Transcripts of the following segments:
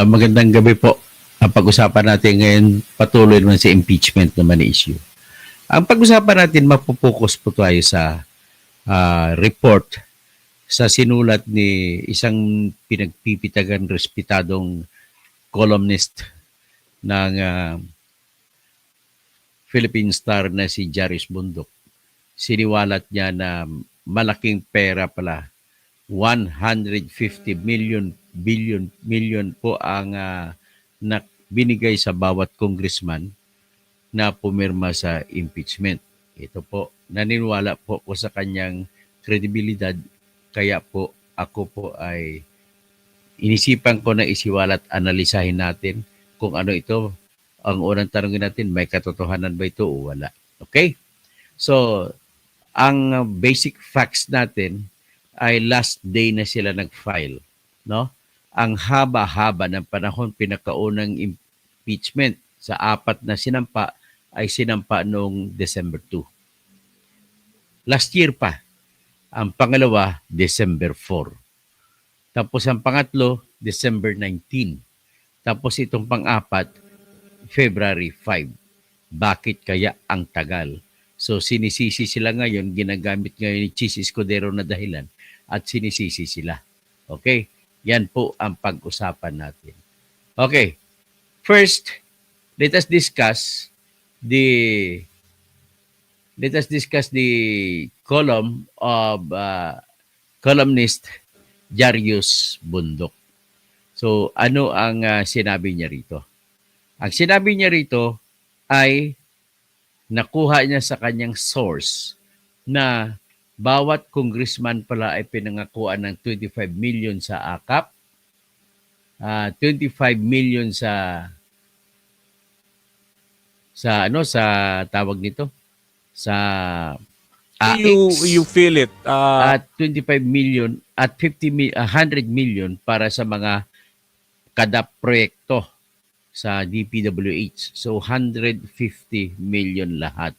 Magandang gabi po. Ang pag-usapan natin ngayon patuloy naman sa impeachment naman na issue. Ang pag-usapan natin mapupokus po tayo sa report sa sinulat ni isang pinagpipitagan respetadong columnist ng Philippine Star na si Jaris Bundok. Siniwalat niya na malaking pera pala, 150 million po ang binigay sa bawat congressman na pumirma sa impeachment. Ito po, naniniwala po ko sa kanyang kredibilidad, kaya po ako po ay inisipan ko na isiwalat, analisahin natin kung ano ito. Ang unang tanongin natin, may katotohanan ba ito o wala? Okay? So, ang basic facts natin ay last day na sila nag-file, no? Ang haba-haba ng panahon, pinakaunang impeachment sa 4 na sinampa ay sinampa noong December 2. Last year pa. Ang pangalawa, December 4. Tapos ang pangatlo, December 19. Tapos itong pang-apat, February 5. Bakit kaya ang tagal? So sinisisi sila ngayon, ginagamit ngayon ni Chis Escudero na dahilan at sinisisi sila. Okay? Yan po ang pag-usapan natin. Okay. First, let us discuss the column of columnist Jarius Bundok. So, ano ang sinabi niya rito? Ang sinabi niya rito ay nakuha niya sa kanyang source na bawat congressman pala ay pinangakuan ng 25 million sa AKAP, 25 million sa tawag nito, sa AX, You feel it. at 25 million at 100 million para sa mga kada proyekto sa DPWH. So 150 million lahat.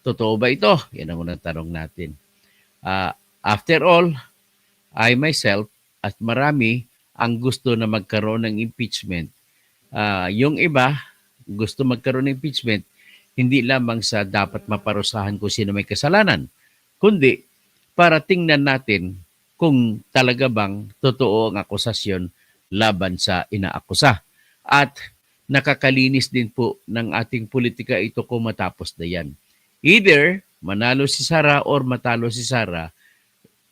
Totoo ba ito? Yan ang unang tanong natin. After all, I myself at marami ang gusto na magkaroon ng impeachment. Yung iba gusto magkaroon ng impeachment hindi lamang sa dapat maparusahan kung sino may kasalanan, kundi para tingnan natin kung talaga bang totoo ang akusasyon laban sa inaakusa. At nakakalinis din po ng ating politika ito kung matapos na yan. Either manalo si Sara or matalo si Sara,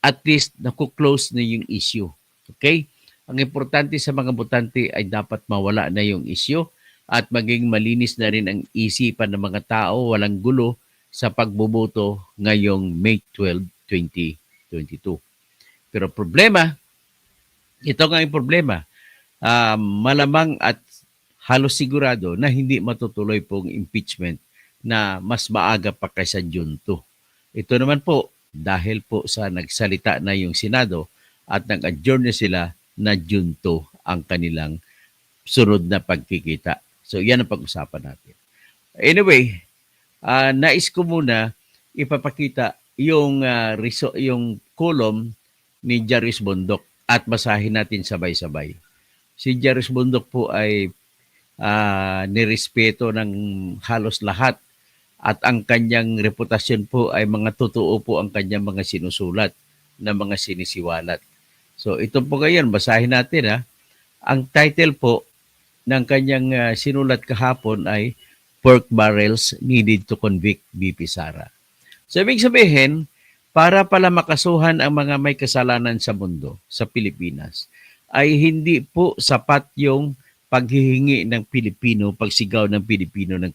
at least naku-close na yung issue. Okay? Ang importante sa mga botante ay dapat mawala na yung issue at maging malinis na rin ang isipan ng mga tao, walang gulo sa pagboboto ngayong May 12, 2022. Pero problema, ito nga yung problema, malamang at halos sigurado na hindi matutuloy pong impeachment na mas maaga pa kaysa June 2. Ito naman po dahil po sa nagsalita na yung Senado at nag-adjourn na sila na June 2 ang kanilang sunod na pagkikita. So yan ang pag-usapan natin. Anyway, nais ko muna ipapakita yung column ni Jarius Bundok at basahin natin sabay-sabay. Si Jarius Bundok po ay nirespeto ng halos lahat at ang kanyang reputasyon po ay mga totoo po ang kanyang mga sinusulat na mga sinisiwalat. So ito po ngayon, basahin natin . Ang title po ng kanyang sinulat kahapon ay Pork Barrels Needed to Convict VP Sara. So ibig sabihin, para pala makasuhan ang mga may kasalanan sa mundo, sa Pilipinas, ay hindi po sapat yung paghihingi ng Pilipino, pagsigaw ng Pilipino ng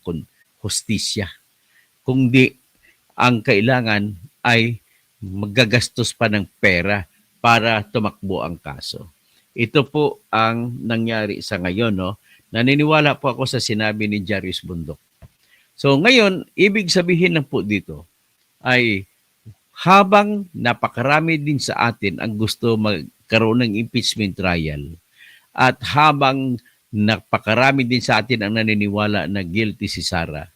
hustisya. Kundi ang kailangan ay magagastos pa ng pera para tumakbo ang kaso. Ito po ang nangyari sa ngayon. No? Naniniwala po ako sa sinabi ni Jarius Bundok. So ngayon, ibig sabihin lang po dito ay habang napakarami din sa atin ang gusto magkaroon ng impeachment trial at habang napakarami din sa atin ang naniniwala na guilty si Sara,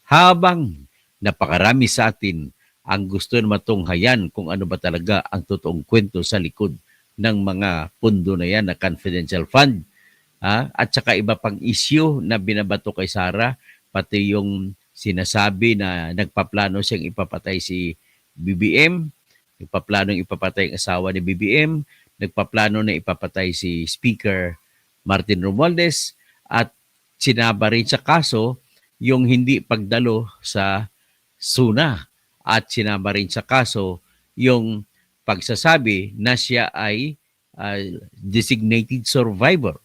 habang napakarami sa atin ang gusto na matunghayan kung ano ba talaga ang totoong kwento sa likod ng mga pundo na yan na confidential fund At saka iba pang issue na binabato kay Sara, pati yung sinasabi na nagpaplano siyang ipapatay si BBM, nagpaplanong ipapatay ang asawa ni BBM, nagpaplano na ipapatay si Speaker Martin Romualdez, at sinaba rin sa kaso yung hindi pagdalo sa SUNA, at sinaba rin sa kaso yung pagsasabi na siya ay designated survivor.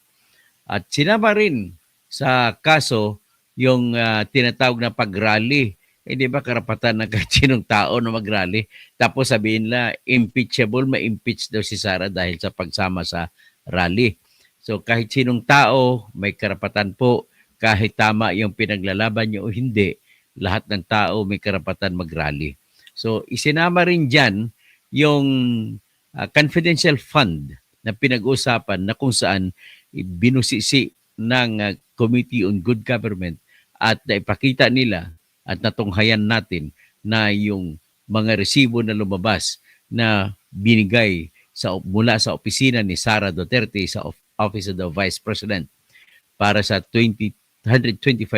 At sinama rin sa kaso yung tinatawag na pag-rally. Di ba karapatan ng kahit sinong tao na mag-rally? Tapos sabihin na impeachable, ma-impeach daw si Sara dahil sa pagsama sa rally. So kahit sinong tao may karapatan po, kahit tama yung pinaglalaban niyo o hindi, lahat ng tao may karapatan mag-rally. So isinama rin dyan yung confidential fund na pinag-usapan na kung saan binusisi ng Committee on Good Government at naipakita nila at natunghayan natin na yung mga resibo na lumabas na binigay mula sa opisina ni Sara Duterte sa Office of the Vice President para sa 125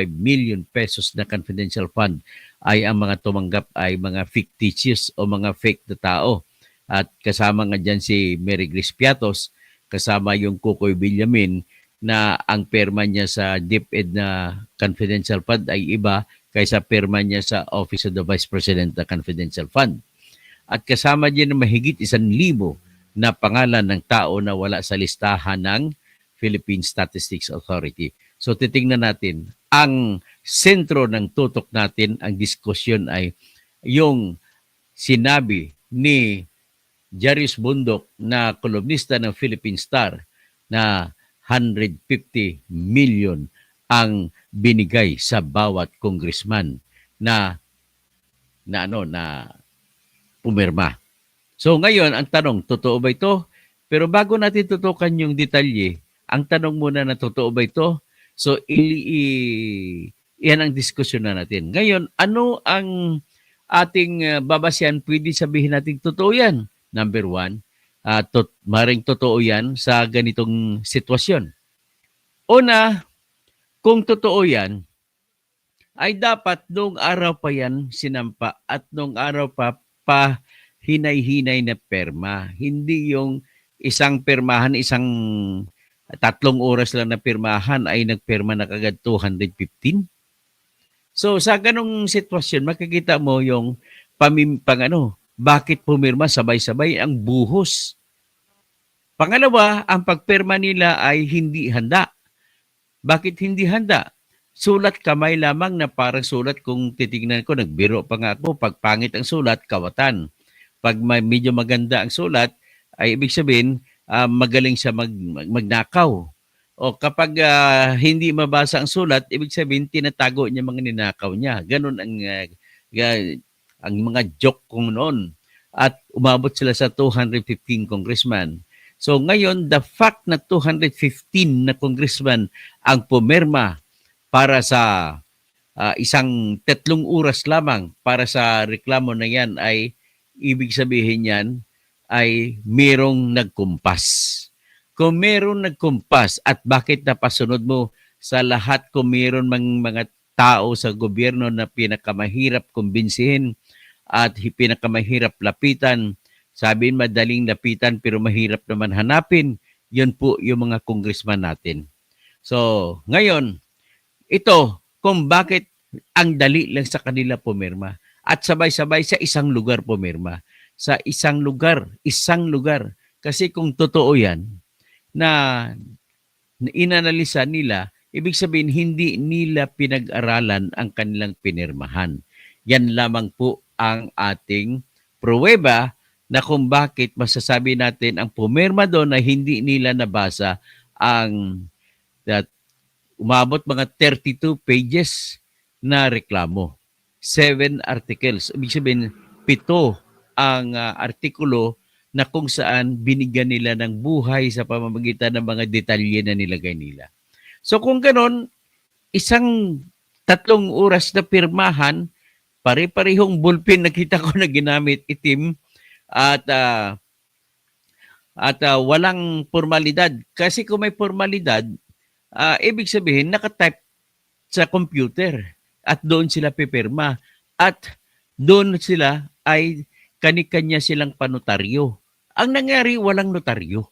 million pesos na confidential fund ay ang mga tumanggap ay mga fictitious o mga fake na tao. At kasama nga dyan si Mary Grace Piatos, kasama yung Kukoy Villamin na ang perma niya sa DepEd na confidential fund ay iba kaysa perma niya sa Office of the Vice President na confidential fund. At kasama din na mahigit 1,000 na pangalan ng tao na wala sa listahan ng Philippine Statistics Authority. So titingnan natin, ang sentro ng tutok natin, ang diskusyon ay yung sinabi ni Jarius Bundok na kolumnista ng Philippine Star na 150 million ang binigay sa bawat congressman na pumirma. So ngayon, ang tanong, totoo ba ito? Pero bago natin tutukan yung detalye, ang tanong muna na totoo ba ito? So iyan ang diskusyon na natin. Ngayon, ano ang ating babasyan? Pwede sabihin natin totoo yan. Number one, maring totoo yan sa ganitong sitwasyon. Una, kung totoo yan, ay dapat nung araw pa yan sinampa at nung araw pa hinay-hinay na perma. Hindi yung isang permahan, 3 oras lang na permahan ay nagperma na kagad 215. So sa ganong sitwasyon, makikita mo yung bakit pumirma sabay-sabay ang buhos. Pangalawa, ang pagperma nila ay hindi handa. Bakit hindi handa? Sulat kamay lamang na parang sulat kung titignan ko, nagbiro pa nga ako, pag pangit ang sulat, kawatan. Pag medyo maganda ang sulat, ay ibig sabihin, magaling siya magnakaw. O kapag hindi mabasa ang sulat, ibig sabihin, tinatago niya mga ninakaw niya. Ganon ang mga joke kung noon. At umabot sila sa 215 congressman. So ngayon, the fact na 215 na congressman ang pumirma para sa isang 3 oras lamang para sa reklamo na yan, ay ibig sabihin yan ay merong nagkumpas. Kung meron nagkumpas, at bakit napasunod mo sa lahat kung meron mga tao sa gobyerno na pinakamahirap kumbinsihin at pinakamahirap lapitan, sabihin madaling lapitan pero mahirap naman hanapin, yun po yung mga congressman natin. So, ngayon, ito kung bakit ang dali lang sa kanila pumirma at sabay-sabay sa isang lugar pumirma. Sa isang lugar. Kasi kung totoo yan na inanalisa nila, ibig sabihin hindi nila pinag-aralan ang kanilang pinirmahan. Yan lamang po ang ating pruweba na kung bakit masasabi natin ang pumirma doon na hindi nila nabasa ang umabot mga 32 pages na reklamo. 7 articles. Ibig sabihin, 7 ang artikulo na kung saan binigyan nila ng buhay sa pamamagitan ng mga detalye na nilagay nila. So kung ganon, isang 3 oras na pirmahan, pare-parehong ballpen nakita ko na ginamit, itim, at walang formalidad. Kasi kung may formalidad, ibig sabihin, nakatype sa computer at doon sila pipirma. At doon sila ay kani-kanya silang panotaryo. Ang nangyari, walang notaryo.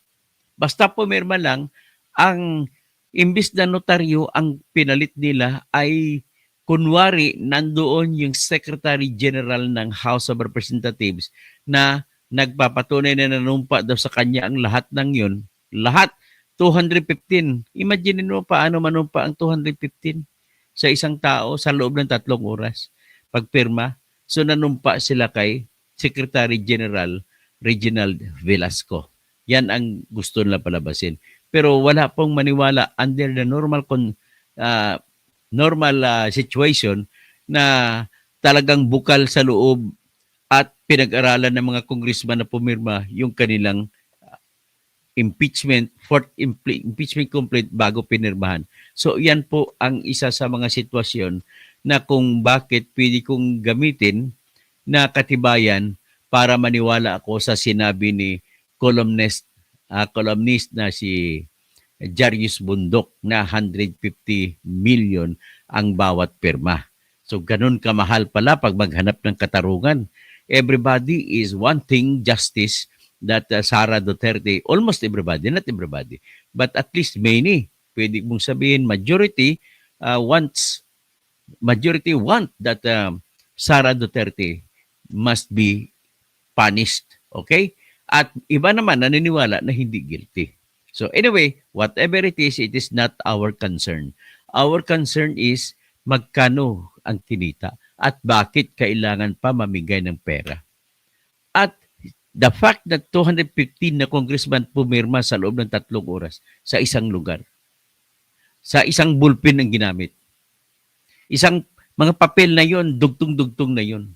Basta pumirma lang, ang imbis na notaryo, ang pinalit nila ay kunwari nandoon yung Secretary General ng House of Representatives na nagpapatunay na nanumpa daw sa kanya ang lahat ng yun. Lahat, 215. Imagine mo paano manumpa ang 215 sa isang tao sa loob ng 3 oras pagpirma. So nanumpa sila kay Secretary General Reginald Velasco. Yan ang gusto nila palabasin. Pero wala pong maniwala under the normal situation na talagang bukal sa loob at pinag-aralan ng mga congressman na pumirma yung kanilang fourth impeachment complaint bago pinirmahan. So yan po ang isa sa mga sitwasyon na kung bakit pwede kong gamitin na katibayan para maniwala ako sa sinabi ni columnist na si Jarius Bundok na 150 million ang bawat pirma. So ganun kamahal pala pag maghanap ng katarungan. Everybody is wanting justice that Sara Duterte, almost everybody, not everybody, but at least many, pwede mong sabihin majority want that Sara Duterte must be punished. Okay? At iba naman naniniwala na hindi guilty. So anyway, whatever it is not our concern. Our concern is magkano ang kinita at bakit kailangan pa mamigay ng pera. At the fact that 215 na congressman pumirma sa loob ng 3 oras sa isang lugar, sa isang bullpen ang ginamit. Isang mga papel na yon, dugtong-dugtong na yon.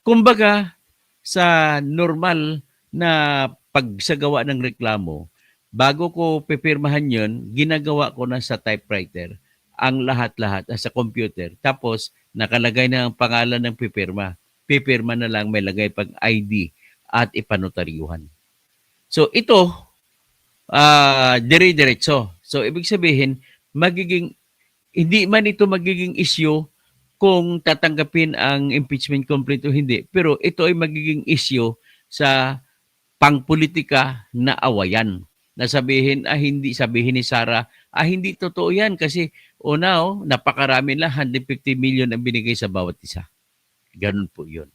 Kumbaga, sa normal na pagsagawa ng reklamo, bago ko pipirmahan yon, ginagawa ko na sa typewriter ang lahat-lahat sa computer. Tapos, nakalagay na ang pangalan ng pipirma. Pipirma na lang, may lagay pag ID at ipanotaryuhan. So, ito, dire-diretso. So, ibig sabihin, hindi man ito magiging issue kung tatanggapin ang impeachment complaint o hindi. Pero ito ay magiging issue sa pangpolitika na awayan. Na hindi sabihin ni Sara, hindi totoo yan kasi napakarami lang, 150 million ang binigay sa bawat isa. Ganun po yun.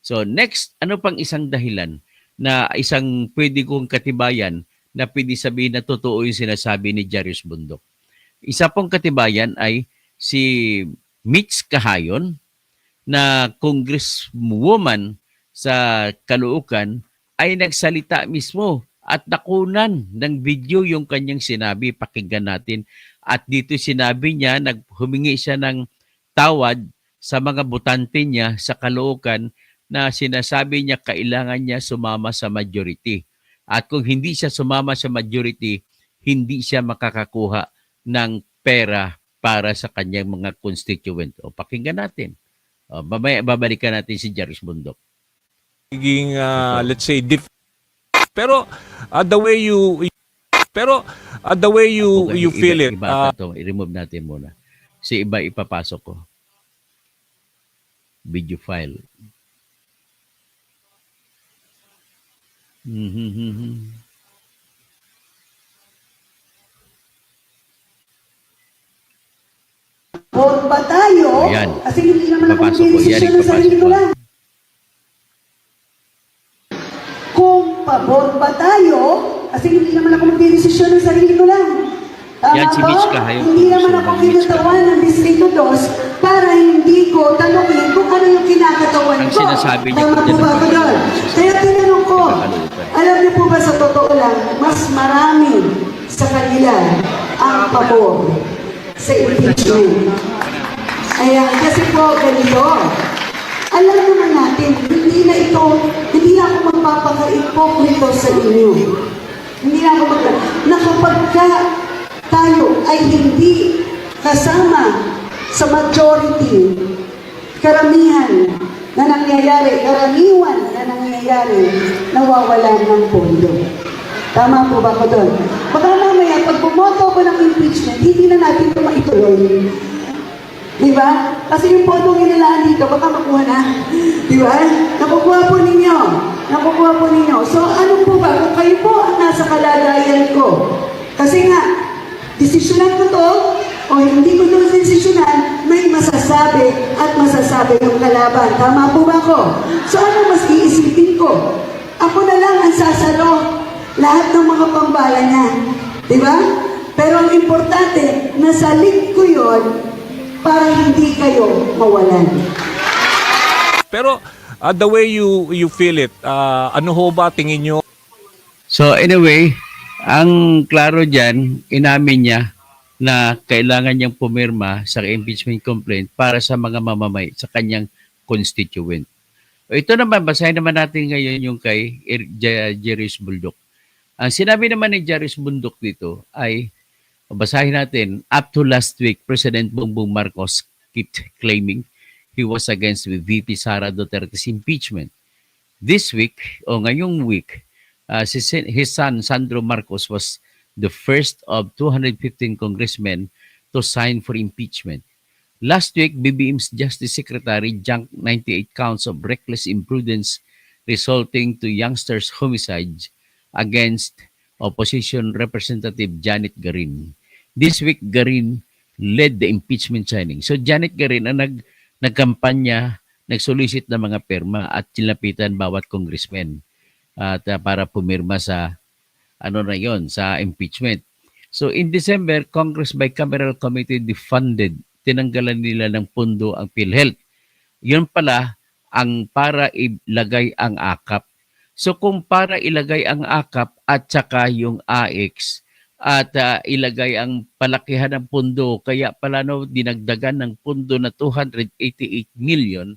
So next, ano pang isang dahilan na isang pwede kong katibayan na pwede sabihin na totoo yung sinasabi ni Jarius Bundok? Isa pong katibayan ay si Mitch Kahayon na congresswoman sa Caloocan ay nagsalita mismo at nakunan ng video yung kanyang sinabi. Pakinggan natin. At dito sinabi niya, humingi siya ng tawad sa mga botante niya sa Caloocan na sinasabi niya kailangan niya sumama sa majority. At kung hindi siya sumama sa majority, hindi siya makakakuha ng pera para sa kanyang mga constituent. O pakinggan natin. Babalikan natin si Jarius Bundok. Let's say pero the way you feel it. I-remove natin muna. Si iba ipapasok ko. Video file. Vote ba tayo? Ayan. Kasi hindi naman ako Papasok ko. magdidesisyon ng sarili ko lang. Kung pabor ba tayo? Kasi hindi naman ako magdidesisyon ng sarili ko lang. Tama Yan si ba? Mitch Kahayon. Hindi naman ako Mitch kinatawan ng Distrito 2 para hindi ko tanongin kung ano yung kinakatawan Ang ko. sinasabi niya Tama kung po ba ako yan ang doon? pinag-uusapan. Kaya tinanong ko, Pinag-uusapan. alam niyo po ba sa totoo lang, mas marami sa kanila ang pabor sa impeachment. Ayan, kasi po ganito. Alam naman natin, hindi na ako magpapaka-ipokrito sa inyo. Hindi na ako na kapag tayo ay hindi kasama sa majority, karamihan na nangyayari, nawawalan ng pondo. Tama po ba ko doon? Baka mamaya, pag bumoto gumawa po ng impeachment, hindi na natin ito maituloy. Di ba? Kasi yung potong inilaan dito, baka makuha na. Di ba? Nakukuha po ninyo. Nakukuha po ninyo. So ano po ba? Kung kayo po ang nasa kalagayan ko, kasi nga, desisyonan ko to, o hindi ko to desisyonan, may masasabi at masasabi ng kalaban. Tama po ba ako? So ano mas iisipin ko? Ako na lang ang sasalo lahat ng mga pambala niya. Di ba? Pero ang importante, nasa link ko yun para hindi kayo mawalan. Pero the way you feel it, ano ho ba tingin nyo? So anyway, ang klaro dyan, inamin niya na kailangan niyang pumirma sa impeachment complaint para sa mga mamamay sa kanyang constituent. O ito naman, basahin naman natin ngayon yung kay Jerry's Bundok. Ang sinabi naman ni Jerry's Bundok dito ay, basahin natin, up to last week, President Bongbong Marcos kept claiming he was against with VP Sara Duterte's impeachment. This week, o ngayong week, his son Sandro Marcos was the first of 215 congressmen to sign for impeachment. Last week, BBM's Justice Secretary junked 98 counts of reckless imprudence resulting to youngsters' homicides against Opposition Representative Janet Garin. This week, Garin led the impeachment signing. So Janet Garin ang nagkampanya, nagsolicit ng mga perma at tilapitan bawat congressman at para pumirma sa sa impeachment. So in December, Congress Bicameral Committee defunded, tinanggalan nila ng pundo ang PhilHealth. Yun pala ang para ilagay ang AKAP. So kung para ilagay ang AKAP at saka yung AX at ilagay ang palakihan ng pundo, kaya pala dinagdagan ng pundo na 288 billion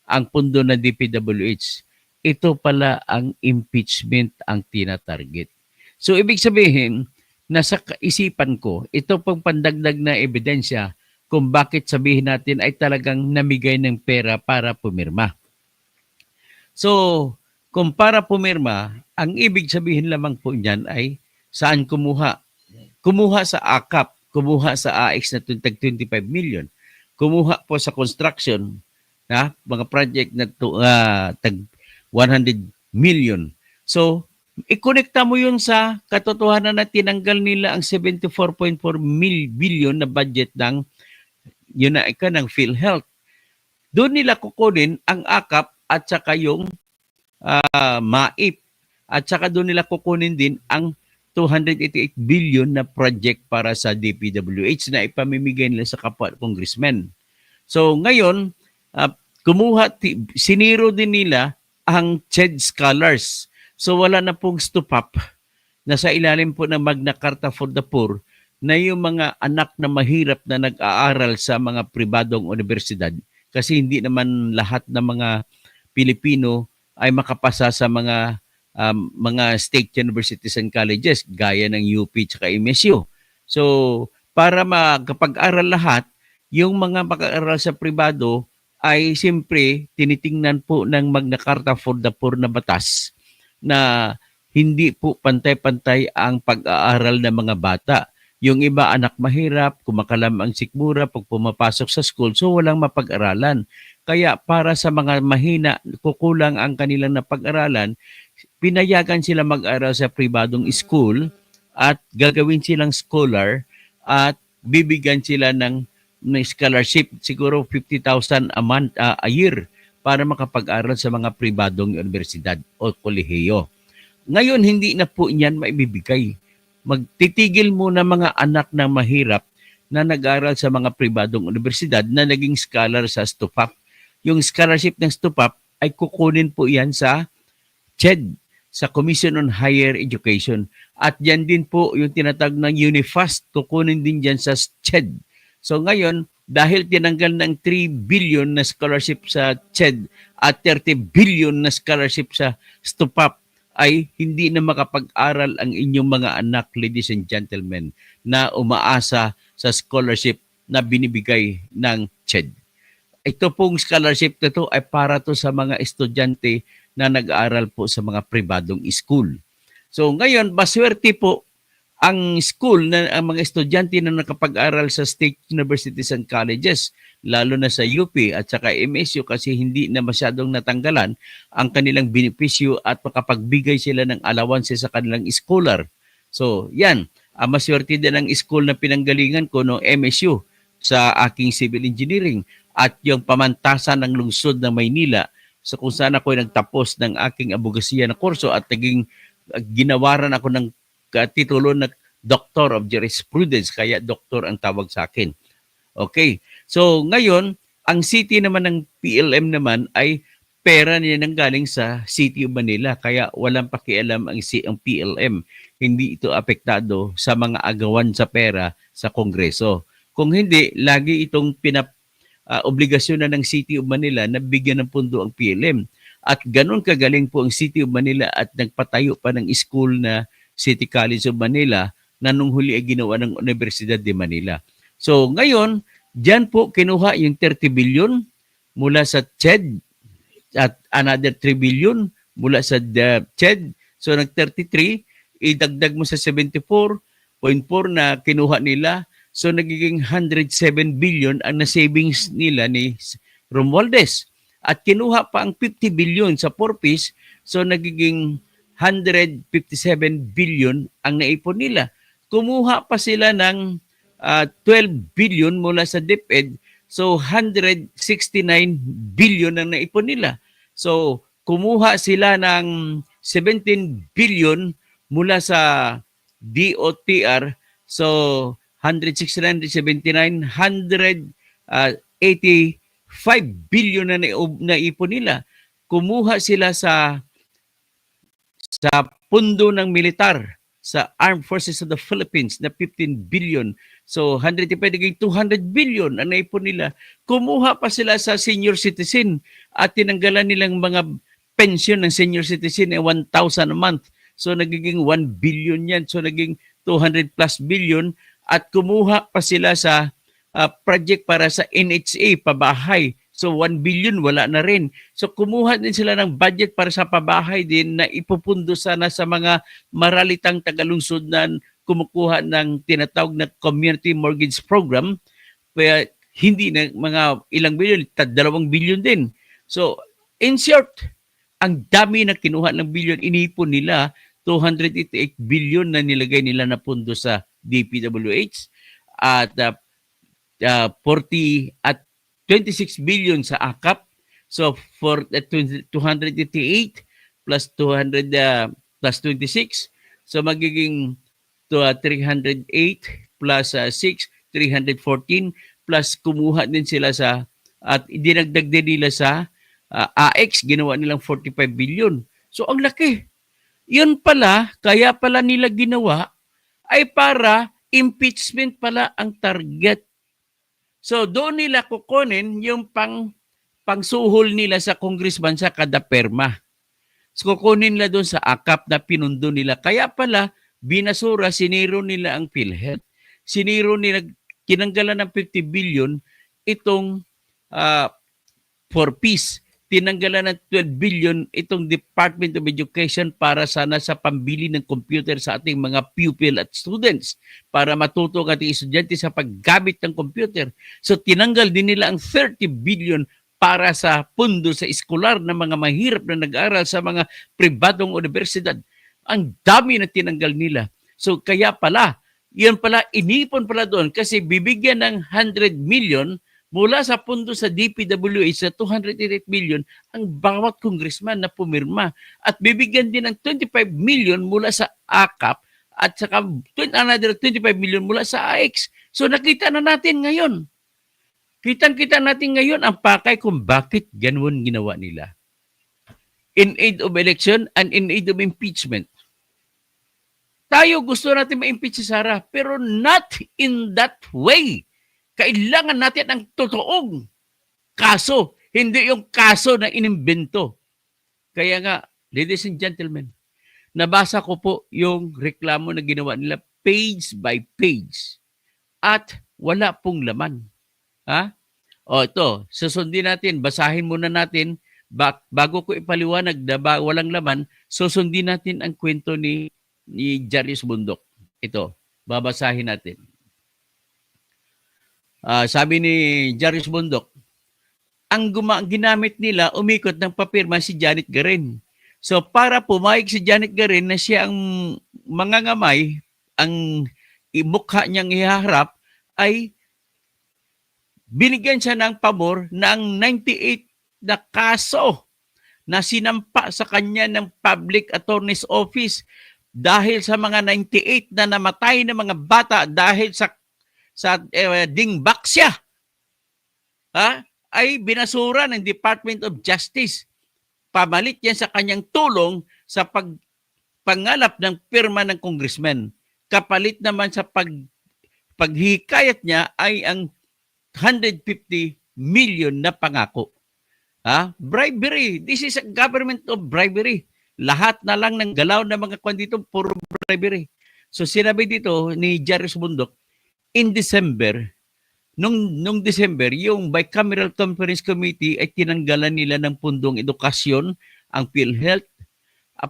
ang pundo ng DPWH. Ito pala ang impeachment ang tinatarget. So ibig sabihin, nasa kaisipan ko, ito pang pandagdag na ebidensya kung bakit sabihin natin ay talagang namigay ng pera para pumirma. So, kung para pumirma, ang ibig sabihin lamang po niyan ay saan kumuha? Kumuha sa AKAP, kumuha sa AX na 25 million, kumuha po sa construction, mga project na tag 100 million. So, ikonekta mo yun sa katotohanan na tinanggal nila ang 74.4 billion na budget ng PhilHealth. Doon nila kukunin ang AKAP at saka yung MAIP. At saka doon nila kukunin din ang 288 billion na project para sa DPWH na ipamimigay nila sa kapwa congressmen. So ngayon, siniro din nila ang CHED scholars. So wala na pong stupap na sa ilalim po ng Magna Carta for the Poor na yung mga anak na mahirap na nag-aaral sa mga pribadong universidad kasi hindi naman lahat ng mga Pilipino ay makapasa sa mga state universities and colleges gaya ng UP at MSU. So para makapag-aral lahat, yung mga mag-aaral sa pribado ay siyempre tinitingnan po ng Magna Carta for the Poor na batas na hindi po pantay-pantay ang pag-aaral ng mga bata. Yung iba anak mahirap, kumakalam ang sikmura pag pumapasok sa school, so walang mapag-aralan. Kaya para sa mga mahina, kukulang ang kanilang napag-aralan, pinayagan sila mag-aral sa pribadong school at gagawin silang scholar at bibigyan sila ng scholarship, siguro 50,000 a year para makapag-aral sa mga pribadong universidad o kolehiyo. Ngayon, hindi na po niyan maibibigay. Magtitigil muna mga anak na mahirap na nag-aral sa mga pribadong universidad na naging scholar sa STUPAP. Yung scholarship ng STUPAP ay kukunin po yan sa CHED, sa Commission on Higher Education. At yan din po yung tinatawag ng UNIFAST, kukunin din dyan sa CHED. So ngayon, dahil tinanggal ng 3 billion na scholarship sa CHED at 30 billion na scholarship sa STUPAP, ay hindi na makapag-aral ang inyong mga anak, ladies and gentlemen, na umaasa sa scholarship na binibigay ng CHED. Ito pong scholarship na ito ay para to sa mga estudyante na nag-aaral po sa mga pribadong school. So ngayon, maswerte po ang school na ang mga estudyante na nakapag-aral sa state universities and colleges, lalo na sa UP at saka MSU kasi hindi na masyadong natanggalan ang kanilang benepisyo at makapagbigay sila ng allowances sa kanilang scholar. So, yan. Maswerte din ang school na pinanggalingan ko no MSU sa aking civil engineering at yung pamantasan ng lungsod ng Maynila so kung saan ako nagtapos ng aking abogasiya na kurso at naging ginawaran ako ng titulo na Doctor of Jurisprudence, kaya doktor ang tawag sa akin. Okay. So ngayon, ang city naman ng PLM naman ay pera niya nang galing sa City of Manila. Kaya walang pakialam ang PLM. Hindi ito apektado sa mga agawan sa pera sa Kongreso. Kung hindi, lagi itong obligasyon na ng City of Manila na bigyan ng pundo ang PLM. At ganun kagaling po ang City of Manila at nagpatayo pa ng school na City College of Manila na nung huli ay ginawa ng Universidad de Manila. So ngayon, diyan po kinuha yung 30 billion mula sa CHED at another 3 billion mula sa CHED. So nag-33, idagdag mo sa 74.4 na kinuha nila. So nagiging 107 billion ang na-savings nila ni Romualdez. At kinuha pa ang 50 billion sa Porpis, so nagiging 157 billion ang naipon nila. Kumuha pa sila ng 12 billion mula sa DepEd, so 169 billion ang naipon nila. So kumuha sila ng 17 billion mula sa DOTR, so 169, 179, 185 billion na naipon nila. Kumuha sila sa pundo ng militar sa Armed Forces of the Philippines na 15 billion. So 105 naging 200 billion ang naipon nila. Kumuha pa sila sa senior citizen at tinanggalan nilang mga pension ng senior citizen ay 1,000 a month. So nagiging 1 billion yan. So naging 200 plus billion. At kumuha pa sila sa project para sa NHA, pabahay. So 1 billion wala na rin. So kumuha din sila ng budget para sa pabahay din na ipupundo sana sa mga maralitang tagalungsod na kumukuha ng tinatawag na Community Mortgage Program. Kaya hindi na mga ilang billion, 2 billion din. So in short, ang dami na kinuha ng billion, inipon nila 288 billion na nilagay nila na pundo sa DPWH at 40 at 26 billion sa AKAP. So for 288 plus 200 plus 26, so magiging 308 plus 6, 314 plus kumuha din sila sa at dinagdag din nila sa AX, ginawa nilang 45 billion. So ang laki. Yun pala, kaya pala nila ginawa ay para impeachment pala ang target. So doon nila kukunin yung pangsuhol nila sa congressman sa kada perma. So kukunin nila doon sa AKAP na pinundo nila. Kaya pala binasura, siniro nila ang PhilHealth. Siniro nila, kinanggalan ng 50 billion itong for peace. Tinanggalan ng 12 billion itong Department of Education para sana sa pambili ng computer sa ating mga pupil at students para matuto ang ating estudyante sa paggamit ng computer. So tinanggal din nila ang 30 billion para sa pundo sa escolar na mga mahirap na nag-aaral sa mga pribadong universidad. Ang dami na tinanggal nila. So kaya pala, yan pala, inipon pala doon kasi bibigyan ng 100 million mula sa pundo sa DPWH sa 288 million ang bawat congressman na pumirma at bibigyan din ng 25 million mula sa AKAP at saka another 25 million mula sa AX. So nakita na natin ngayon. Kitang-kita natin ngayon ang pakay kung bakit ganun ginawa nila. In aid of election and in aid of impeachment. Tayo gusto natin ma-impeach si Sara pero not in that way. Kailangan natin ang totoong kaso, hindi yung kaso na inimbento. Kaya nga, ladies and gentlemen, nabasa ko po yung reklamo na ginawa nila page by page at wala pong laman. Ha? O ito, susundin natin, basahin muna natin bago ko ipaliwanag na walang laman, susundin natin ang kwento ni Jarius Bundok. Ito, babasahin natin. Sabi ni Jaris Bundok, ang ginamit nila, umikot ng papirma si Janet Garin. So para pumayag si Janet Garin na siya ang mangangamay, ang mukha niyang ihaharap, ay binigyan siya ng pabor ng 98 na kaso na sinampa sa kanya ng Public Attorney's Office dahil sa mga 98 na namatay na mga bata dahil sa dingbaksya. Ay binasura ng Department of Justice. Pamalit yan sa kanyang tulong sa pangalap ng pirma ng congressman. Kapalit naman sa paghikayat niya ay ang 150 million na pangako. Bribery. This is a government of bribery. Lahat na lang ng galaw na mga kwan dito, puro bribery. So sinabi dito ni Jaris Bundok, in December, nung December, yung Bicameral Conference Committee ay tinanggalan nila ng pundong edukasyon ang PhilHealth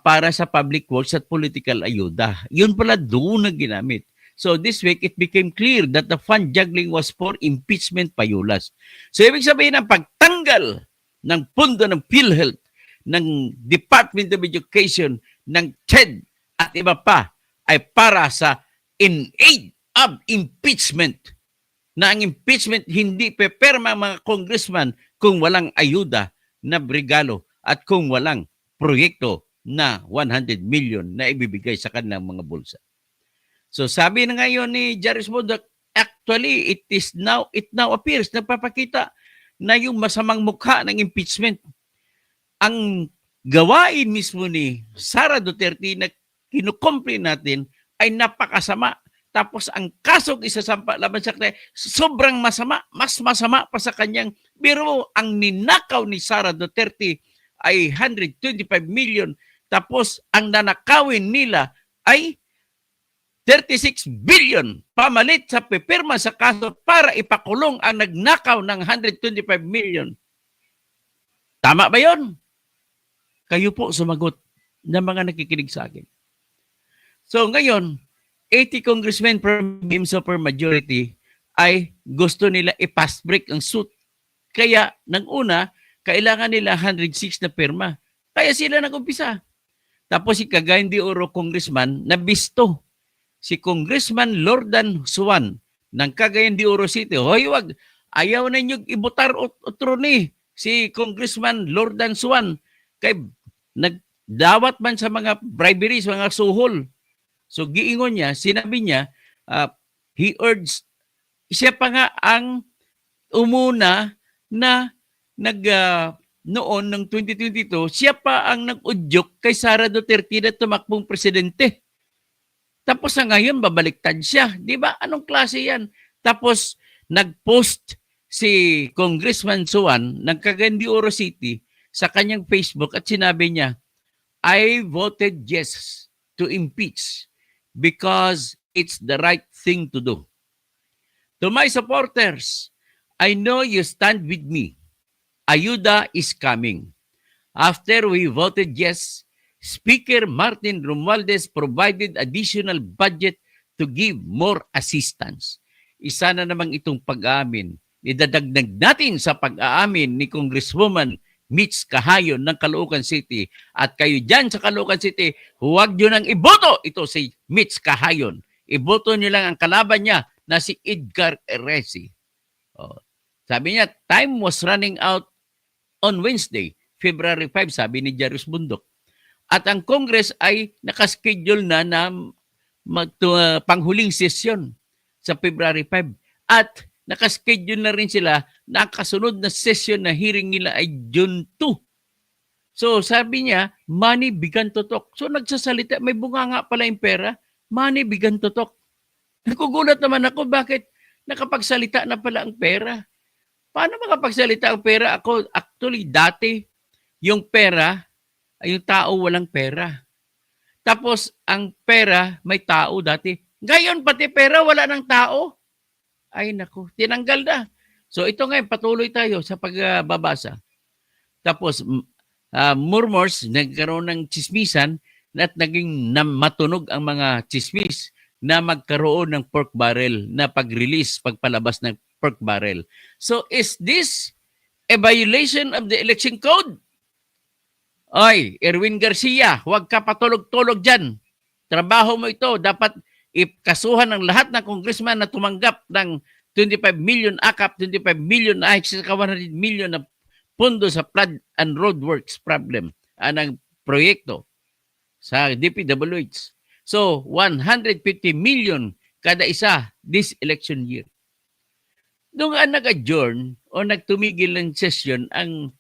para sa public works at political ayuda. Yun pala doon na ginamit. So this week, it became clear that the fund juggling was for impeachment payulas. So ibig sabihin ng pagtanggal ng pundo ng PhilHealth, ng Department of Education, ng TED at iba pa ay para sa in aid of impeachment. Na ang impeachment hindi peperma mga congressman kung walang ayuda na regalo at kung walang proyekto na 100 million na ibibigay sa kanilang mga bulsa. So sabi na ngayon ni Jaris Bundok, actually it now appears, nagpapakita na yung masamang mukha ng impeachment. Ang gawain mismo ni Sara Duterte na kinukomplain natin ay napakasama. Tapos ang kasong isasampa laban sa kanya, sobrang masama, mas masama pa sa kanyang biro. Ang ninakaw ni Sara Duterte ay 125 million. Tapos ang nanakawin nila ay 36 billion. Pamalit sa pipirma sa kaso para ipakulong ang nagnakaw ng 125 million. Tama ba yon? Kayo po sumagot ng mga nakikinig sa akin. So ngayon, 80 congressmen per majority ay gusto nila i-pass break ang suit. Kaya, nang una, kailangan nila 106 na pirma. Kaya sila nag-umpisa. Tapos si Cagayan de Oro congressman na bisto. Si Congressman Lordan Suwan ng Cagayan de Oro City. Hoy, wag, ayaw na nyo ibutar otro ni si Congressman Lordan Suwan. Kay nagdawat man sa mga briberies, mga suhol. So giingon niya, sinabi niya, he urged, siya pa nga ang umuna na noon ng 2022, siya pa ang nag-udyok kay Sara Duterte na tumakbong presidente. Tapos na ngayon, babaliktad siya. Di ba? Anong klase yan? Tapos nag-post si Congressman Suwan ng Cagayan de Oro City sa kanyang Facebook at sinabi niya, I voted yes to impeach because it's the right thing to do. To my supporters, I know you stand with me. Ayuda is coming. After we voted yes, Speaker Martin Romualdez provided additional budget to give more assistance. Isa na namang itong pag-aamin. Idadagdag natin sa pag-aamin ni Congresswoman Mitch Kahayon ng Caloocan City. At kayo dyan sa Caloocan City, huwag nyo nang iboto ito si Mitch Kahayon. Iboto nyo lang ang kalaban niya na si Edgar Eresi. Sabi niya, time was running out on Wednesday, February 5, sabi ni Jairus Bundok. At ang Congress ay nakaschedule na panghuling sesyon sa February 5. At nakaschedule na rin sila na ang kasunod na session na hearing nila ay June 2. So sabi niya, money began to talk. So nagsasalita, may bunganga pala yung pera, money began to talk. Nakugulat naman ako, bakit nakapagsalita na pala ang pera? Paano makapagsalita ang pera? Ako, actually, dati, yung pera, ay yung tao walang pera. Tapos, ang pera, may tao dati. Ngayon, pati pera, wala ng tao. Ay, naku, tinanggal na. So, ito ngayon, patuloy tayo sa pagbabasa. Tapos, murmurs, nagkaroon ng chismisan at naging matunog ang mga chismis na magkaroon ng pork barrel na pag-release, pagpalabas ng pork barrel. So is this a violation of the election code? Oy, Erwin Garcia, huwag ka patulog-tulog dyan. Trabaho mo ito. Dapat ikasuhan ng lahat ng congressman na tumanggap ng 25 million AKAP, 25 million na saka 100 million na pondo sa flood and roadworks problem ng proyekto sa DPWH. So, 150 million kada isa this election year. Nung nag-adjourn o nagtumigil ng session ang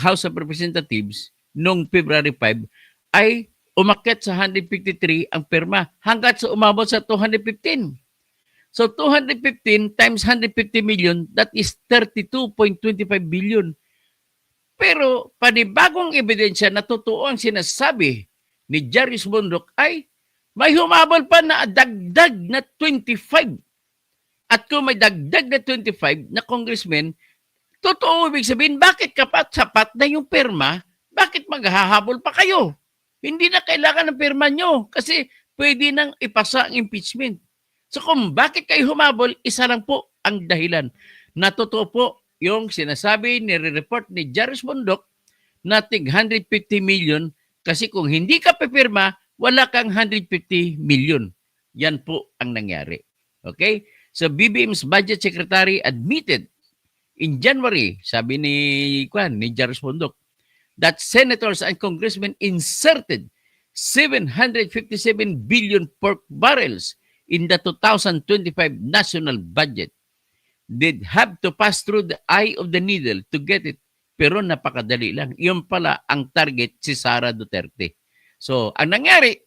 House of Representatives noong February 5 ay umakyat sa 153 ang pirma hanggat sa umabot sa 215. So 215 times 150 million, that is 32.25 billion. Pero panibagong ebidensya na totoo ang sinasabi ni Jarius Bundok ay may humabol pa na dagdag na 25. At kung may dagdag na 25 na congressman, totoo ibig sabihin, bakit kapat sapat na yung pirma? Bakit maghahabol pa kayo? Hindi na kailangan ng pirma nyo kasi pwede nang ipasa ang impeachment. So kung bakit kayo humabol, isa lang po ang dahilan. Na totoo po yung sinasabi, nire-report ni Jarius Bundok na tig 150 million kasi kung hindi ka pipirma, wala kang 150 million. Yan po ang nangyari. Okay? So BBM's budget secretary admitted in January, sabi ni Jarius Bundok, that senators and congressmen inserted 757 billion pork barrels in the 2025 national budget. They'd have to pass through the eye of the needle to get it. Pero napakadali lang. Yun pala ang target si Sara Duterte. So, ang nangyari,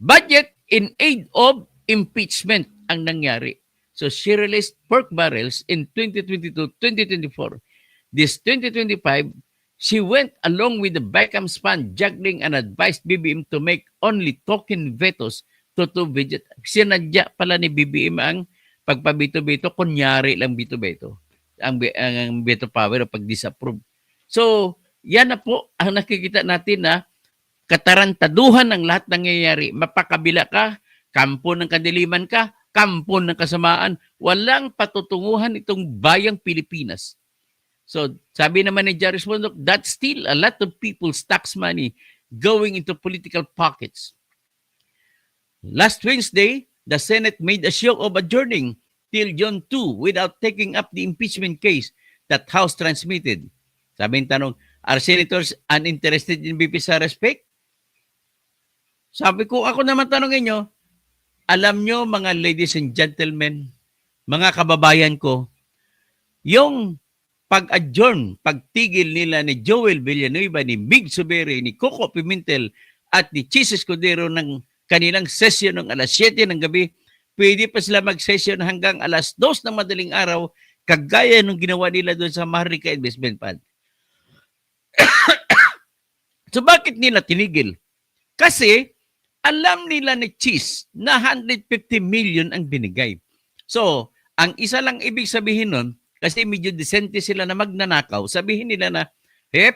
budget in aid of impeachment ang nangyari. So, she released pork barrels in 2022-2024. This 2025, she went along with the Bicam span juggling and advised BBM to make only token vetoes to budget. Sinadya pala ni BBM ang pagpabito-bito, kunyari lang bito-bito. Ang veto power o pag-disapprove. So, yan na po ang nakikita natin na katarantaduhan ng lahat ng nangyayari. Mapakabila ka, kampo ng kadiliman ka, kampo ng kasamaan, walang patutunguhan itong bayang Pilipinas. So, sabi naman ni Jarius Bundok, that's still a lot of people's tax money going into political pockets. Last Wednesday, the Senate made a show of adjourning till June 2 without taking up the impeachment case that House transmitted. Sabi ng tanong, are senators uninterested in BP Sara's fake? Sabi ko, ako naman tanongin nyo, alam nyo mga ladies and gentlemen, mga kababayan ko, yung pag-adjourn, pagtigil nila ni Joel Villanueva, ni Mig Zubiri, ni Coco Pimentel at ni Chis Escudero ng kanilang session ng alas 7 ng gabi, pwede pa sila mag-session hanggang alas 2 ng madaling araw, kagaya nung ginawa nila doon sa Maharlika Investment Fund. So bakit nila tinigil? Kasi alam nila ni Chis na 150 million ang binigay. So, ang isa lang ibig sabihin nun, kasi medyo decente sila na magnanakaw, sabihin nila na,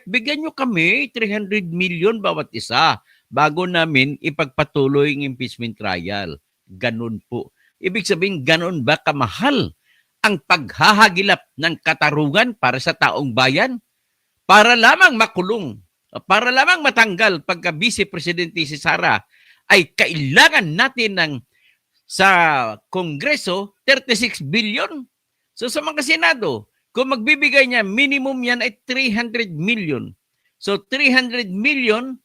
bigyan nyo kami 300 million bawat isa bago namin ipagpatuloy ang impeachment trial. Ganun po. Ibig sabihin, ganun ba kamahal ang paghahagilap ng katarungan para sa taong bayan? Para lamang makulong, para lamang matanggal pagka vice-presidente si Sara, ay kailangan natin ng sa Kongreso 36 billion. So sa mga Senado, kung magbibigay niya, minimum yan ay 300 million. So 300 million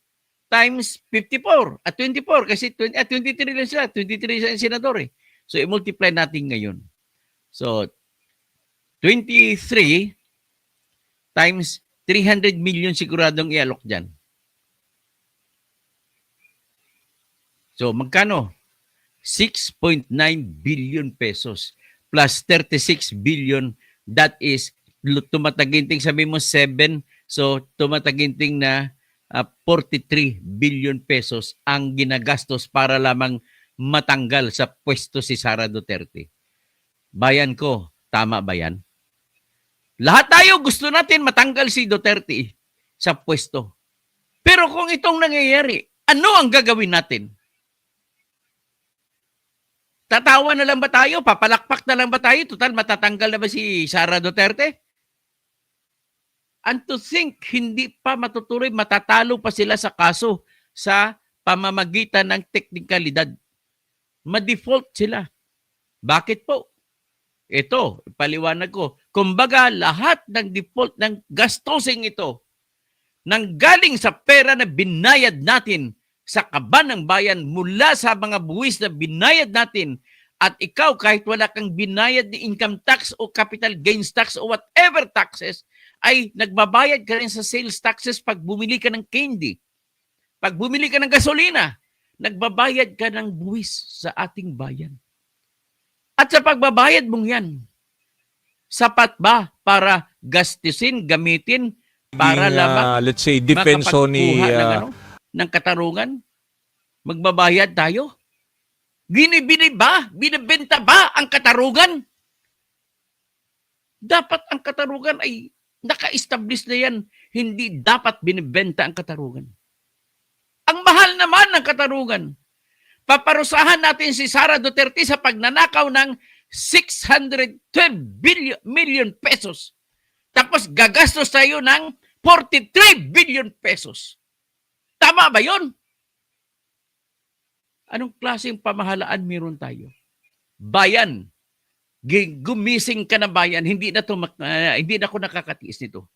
times 54 at 24 kasi 23 lang sila, 23 sa senador eh. So i-multiply natin ngayon. So 23 times 300 million siguradong ialok dyan. So magkano? 6.9 billion pesos plus 36 billion, that is tumataginting, sabi mo 7, so tumataginting na 43 billion pesos ang ginagastos para lamang matanggal sa pwesto si Sara Duterte. Bayan ko, tama ba yan? Lahat tayo gusto natin matanggal si Duterte sa pwesto. Pero kung itong nangyayari, ano ang gagawin natin? Tatawa na lang ba tayo? Papalakpak na lang ba tayo? Total, matatanggal na ba si Sara Duterte? And to think, hindi pa matutuloy, matatalo pa sila sa kaso sa pamamagitan ng teknikalidad. Ma-default sila. Bakit po? Ito, paliwanag ko. Kumbaga, lahat ng default ng gastosing ito nanggaling sa pera na binayad natin sa kaban ng bayan mula sa mga buwis na binayad natin, at ikaw kahit wala kang binayad ni income tax o capital gains tax o whatever taxes, ay nagbabayad ka rin sa sales taxes pag bumili ka ng candy. Pag bumili ka ng gasolina, nagbabayad ka ng buwis sa ating bayan. At sa pagbabayad mong yan, sapat ba para gastusin, gamitin, para lamang let's say, defenso ni... makapagkuha ng katarungan? Magbabayad tayo? Binibili ba? Binibenta ba ang katarungan? Dapat ang katarungan ay naka-establish na yan. Hindi dapat binibenta ang katarungan. Ang mahal naman ng katarungan. Paparusahan natin si Sara Duterte sa pagnanakaw ng 612 million pesos. Tapos gagastos tayo ng 43 billion pesos. Tama ba yun? Anong klaseng pamahalaan meron tayo? Bayan. Gumising ka na bayan. Hindi na ako nakakatiis nito.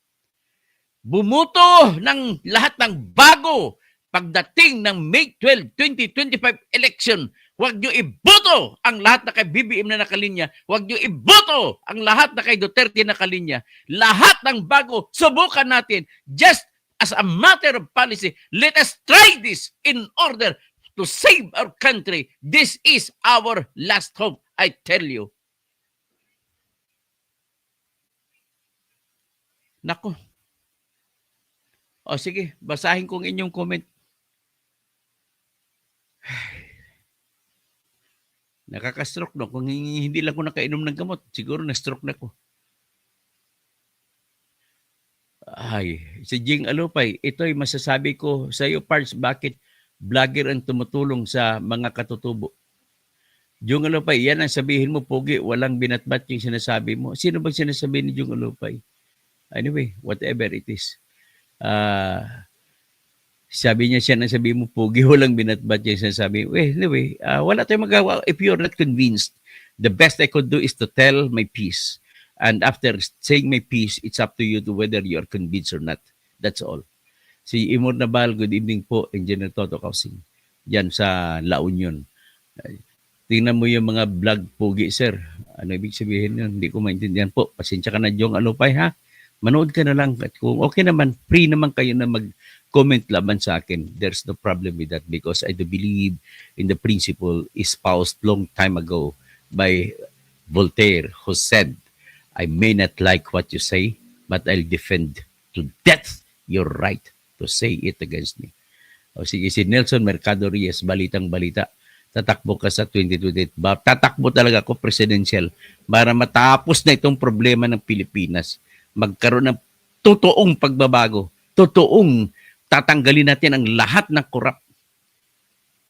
Bumuto ng lahat ng bago pagdating ng May 12, 2025 election. Huwag nyo iboto ang lahat na kay BBM na nakalinya. Huwag nyo iboto ang lahat na kay Duterte na nakalinya. Lahat ng bago, subukan natin. Just as a matter of policy, let us try this in order to save our country. This is our last hope, I tell you. Nako. O sige, basahin kong inyong comment. Nakaka-stroke no. Kung hindi lang ko nakainom ng gamot, siguro na-stroke na ko. Ay, si Jing Alupay, ito ay masasabi ko sa iyo, Parts, bakit vlogger ang tumutulong sa mga katutubo. Jing Alupay, yan ang sabihin mo, Pogi, walang binatbat yung sinasabi mo. Sino ba sinasabi ni Jing Alupay? Anyway, whatever it is. Sabi niya siya na sabi mo, Pogi, walang binatbat yung sinasabi mo. Anyway, wala tayong magawa. If you're not convinced, the best I could do is to tell my piece. And after saying my piece, it's up to you to whether you are convinced or not. That's all. Si Imor Nabal, good evening po, Engineer Toto Kausing, dyan sa La Union. Tingnan mo yung mga vlog, Pogi, sir. Ano ibig sabihin yun? Hindi ko maintindihan po. Pasensya ka na, Jong Alupay, ha? Manood ka na lang. At kung okay naman, free naman kayo na mag-comment laban sa akin. There's no problem with that because I do believe in the principle espoused long time ago by Voltaire, who said, I may not like what you say, but I'll defend to death your right to say it against me. O sige, si Nelson Mercado Reyes, balitang balita. Tatakbo ka sa 2028. Tatakbo talaga ako presidential para matapos na itong problema ng Pilipinas. Magkaroon ng totoong pagbabago. Totoong tatanggalin natin ang lahat ng korap.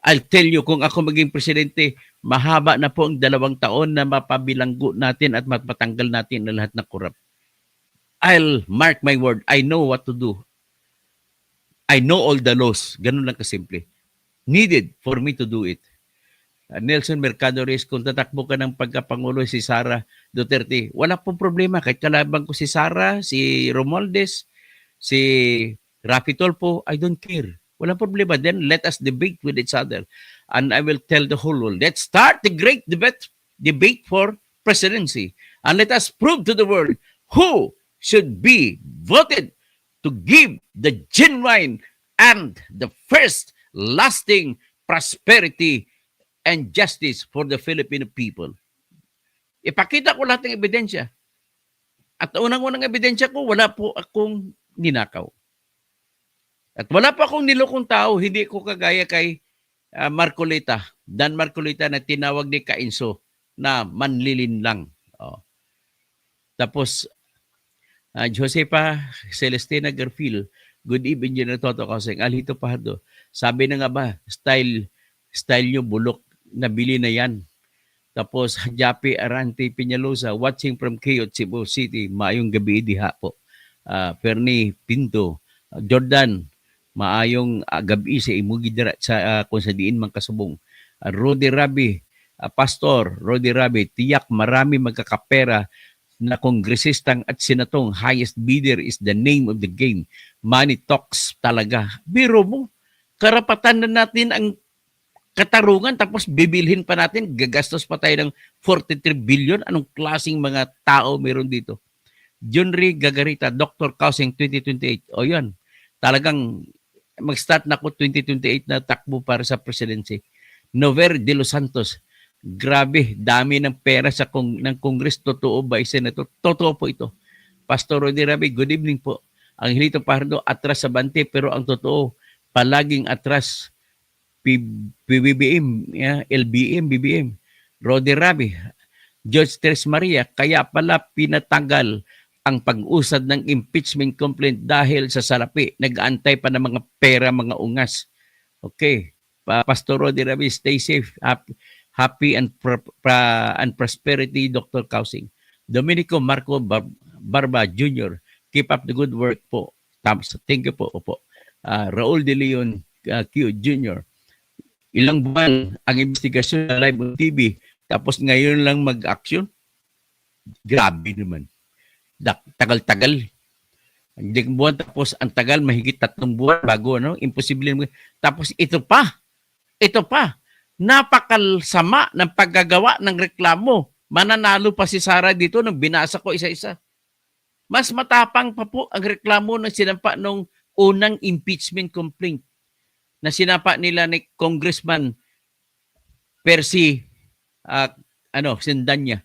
I'll tell you, kung ako maging presidente, mahaba na po ang 2 taon na mapabilanggo natin at mapatanggal natin ang lahat ng korap. I'll mark my word. I know what to do. I know all the laws. Ganun lang kasimple. Needed for me to do it. Nelson Mercado Reyes, kung tatakbo ka ng pagkapangulo si Sara Duterte, wala pong problema. Kahit kalaban ko si Sara, si Romualdez, si Rafi Tolpo, I don't care. Walang problema. Then let us debate with each other. And I will tell the whole world, let's start the great debate for presidency. And let us prove to the world who should be voted to give the genuine and the first lasting prosperity and justice for the Filipino people. Ipakita ko lahat ng ebidensya. At unang-unang ebidensya ko, wala po akong ninakaw. At wala pa akong nilokong tao, hindi ko kagaya kay Marcolita, Dan Marcolita na tinawag ni Kainso na manlilin lang. Oh. Tapos, Josepa Celestina Garfield, good evening, General Toto Kausing. Alito Pahado, sabi na nga ba, style nyo bulok, nabili na yan. Tapos Japi Arante Peñalosa watching from Quezon Cebu City. Maayong gabi diha po. Fernie Pinto, Jordan, maayong gabi sa imugi dira sa kung sa diin man kasubong. Rodi Rabi, Pastor Rodi Rabi, tiyak marami magkakapera na kongresistang at senatong highest bidder is the name of the game. Money talks talaga. Biro mo, karapatan na natin ang katarungan tapos bibilhin pa natin, gagastos pa tayo ng 43 billion. Anong klaseng mga tao meron dito? Junri Gagarita, Dr. Kausing 2028. O yun, talagang mag-start na ako 2028 na takbo para sa presidency. Nover de los Santos, grabe, dami ng pera ng Congress. Totoo ba, Senator? Totoo po ito. Pastor Rodi Rabi, good evening po. Ang Hilito Pardo, atras sa bante, pero ang totoo, palaging atras. PBBM, LBM, BBM. Rodi Rabi, George Tres Maria, kaya pala pinatanggal ang pag-usad ng impeachment complaint dahil sa salapi. Nag-aantay pa ng mga pera, mga ungas. Okay. Pastor Rodi Rabi, stay safe. Happy and prosperity, Dr. Kausing. Domenico Marco Barba Jr., keep up the good work po. Thank you po. Opo. Raul De Leon Q. Jr., ilang buwan ang investigasyon na live on TV, tapos ngayon lang mag-action? Grabe naman. Tagal-tagal. Hindi buwan, tapos ang tagal, mahigit 3 buwan bago, imposible. Tapos ito pa, napakalsama ng paggagawa ng reklamo. Mananalo pa si Sara dito nung binasa ko isa-isa. Mas matapang pa po ang reklamo na sinampa nung unang impeachment complaint na sinapa nila ni Congressman Percy Sendanya.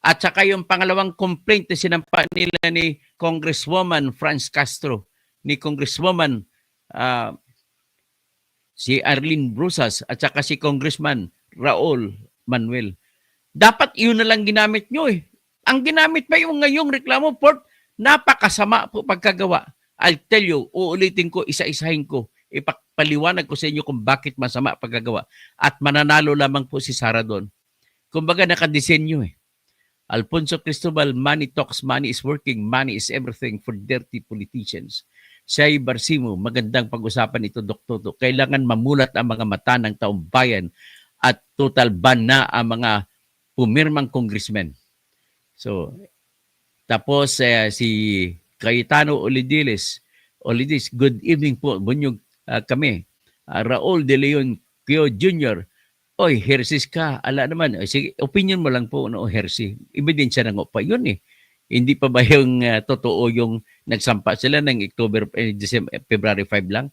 At saka yung pangalawang complaint na sinampa nila ni Congresswoman Franz Castro, ni Congresswoman si Arlene Brusas, at saka si Congressman Raul Manuel. Dapat yun na lang ginamit nyo eh. Ang ginamit pa yung ngayong reklamo, Port, napakasama po pagkagawa. I'll tell you, uulitin ko, isa-isahin ko, ipapaliwanag ko sa inyo kung bakit masama pagkagawa. At mananalo lamang po si Sara doon. Kumbaga nakadesenyo eh. Alfonso Cristobal, money talks, money is working, money is everything for dirty politicians. Shai Barsimo, magandang pag-usapan ito, Dr. Kailangan mamulat ang mga mata ng taong bayan at total ban na ang mga pumirmang congressmen. So, tapos si Cayetano Olidis, good evening po, bunyog kami. Raul De Leon Pio Jr., oy, hersis ka, ala naman. Sige, opinion mo lang po, hersi. Ebidensya na nga pa yun eh. Hindi pa ba yung totoo yung nagsampa sila ng February 5 lang?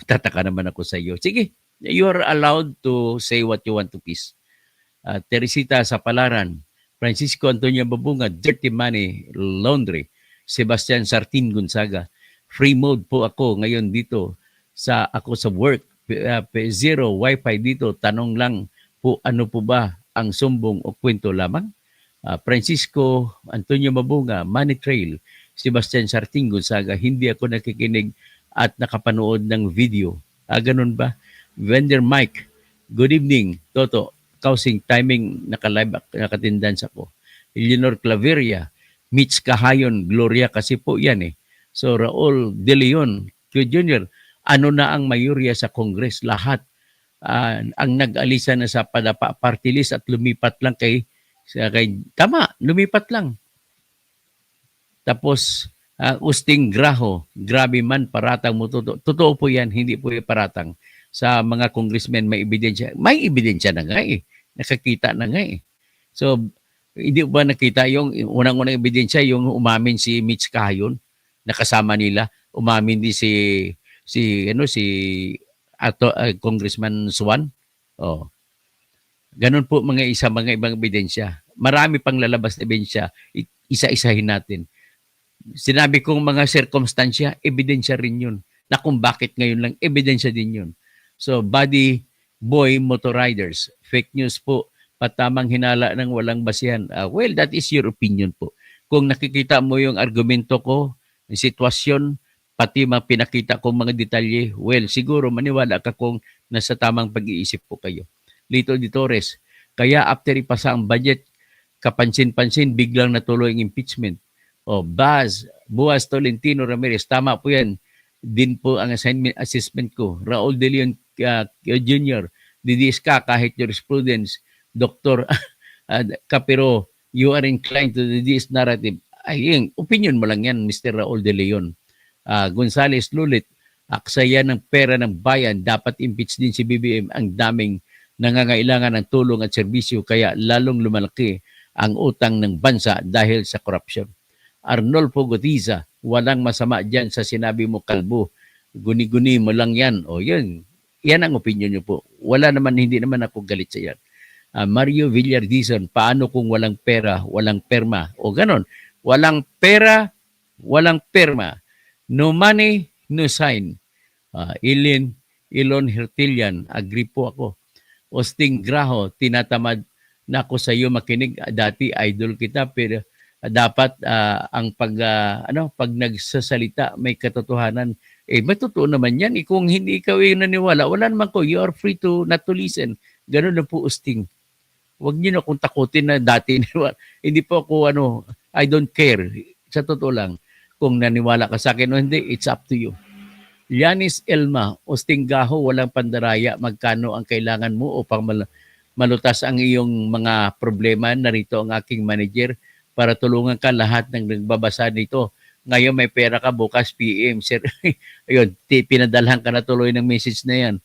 Tataka naman ako sa iyo. Sige, you are allowed to say what you want to peace. Teresita Sapalaran, Francisco Antonio Babunga, Dirty Money Laundry, Sebastian Sartin Gonzaga. Free mode po ako ngayon dito ako sa work. Zero wifi dito. Tanong lang po, ano po ba ang sumbong o kwento lamang? Francisco Antonio Mabunga, Money Trail, Sebastian Sartin Gonzaga, hindi ako nakikinig at nakapanood ng video. Ganun ba? Vendor Mike, good evening. Toto, Kausing timing, nakatindans ako. Eleanor Claveria, Mitch Kahayon, Gloria kasi po yan eh. So Raul De Leon, Q Jr., ano na ang mayorya sa Congress? Lahat ang nag-alisa na sa padapa party list at lumipat lang tama, lumipat lang. Tapos Usting Graho, grabe man, paratang mo totoo po yan, hindi po yung paratang. Sa mga congressmen may ebidensya na nga eh, nakakita na nga eh. So hindi ba nakita yung unang-unang ebidensya, yung umamin si Mitch Kahayon, nakasama nila, umamin din si Congressman Swan. Oh. Ganun po mga ibang ebidensya. Marami pang lalabas na ebidensya, isa-isahin natin. Sinabi kong mga circumstansya, ebidensya rin yun. Na kung bakit ngayon lang, ebidensya din yun. So, body boy motor riders, fake news po, patamang hinala ng walang basihan. Well, that is your opinion po. Kung nakikita mo yung argumento ko, yung sitwasyon, pati pinakita kong mga detalye, well, siguro maniwala ka kung nasa tamang pag-iisip po kayo. Lito de Torres, Kaya after ipasa ang budget, kapansin-pansin, biglang natuloy ang impeachment. O, Boaz Tolentino Ramirez, tama po yan. Din po ang assessment ko. Raul De Leon Jr., Didiska, kahit jurisprudence, Dr. Capiro, you are inclined to this narrative. Ay, yung opinion mo lang yan, Mr. Raul De Leon. Gonzales Lulit, aksaya ng pera ng bayan, dapat impeach din si BBM. Ang daming nangangailangan ng tulong at serbisyo, kaya lalong lumalaki ang utang ng bansa dahil sa corruption. Arnolfo Gotiza, walang masama dyan sa sinabi mo, kalbo. Guni-guni mo lang yan. O yun, yan ang opinion nyo po. Wala naman, hindi naman ako galit sa yan. Mario Villardizon, paano kung walang pera, walang perma? O ganon, walang pera, walang perma. No money, no sign. Ilon Hertilian, agree po ako. Osting Graho, tinatamad na ako sa iyo makinig. Dati idol kita, pero dapat ang pag nagsasalita may katotohanan. May totoo naman yan. Kung hindi ikaw yung naniwala, wala naman ko. You are free to not to listen. Ganun na po, Osting. Huwag niyo na akong takutin na dati. Hindi po ako, I don't care. Sa totoo lang, kung naniwala ka sa akin o hindi, it's up to you. Yanis Elma, Osting Gaho, walang pandaraya. Magkano ang kailangan mo upang malutas ang iyong mga problema? Narito ang aking manager para tulungan ka lahat ng nagbabasa nito. Ngayon may pera ka, bukas PM. Sir, ayun, pinadalhan ka na tuloy ng message na yan.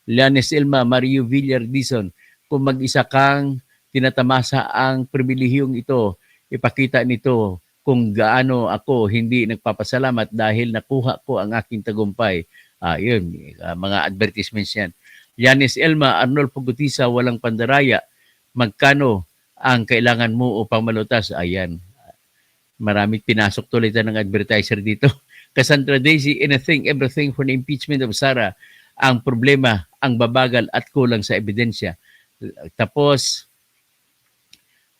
Yanis Elma, Mario Villardizon, kung mag-isa kang tinatamasa ang pribilehiyong ito, ipakita nito kung gaano ako hindi nagpapasalamat dahil nakuha ko ang aking tagumpay. Mga advertisements yan. Yanis Elma, Arnold Pugutisa, walang pandaraya. Magkano ang kailangan mo upang malutas? Ayan. Maraming pinasok tuloy ng advertiser dito. Cassandra Daisy, anything, everything for the impeachment of Sara. Ang problema, ang babagal at kulang sa ebidensya. Tapos,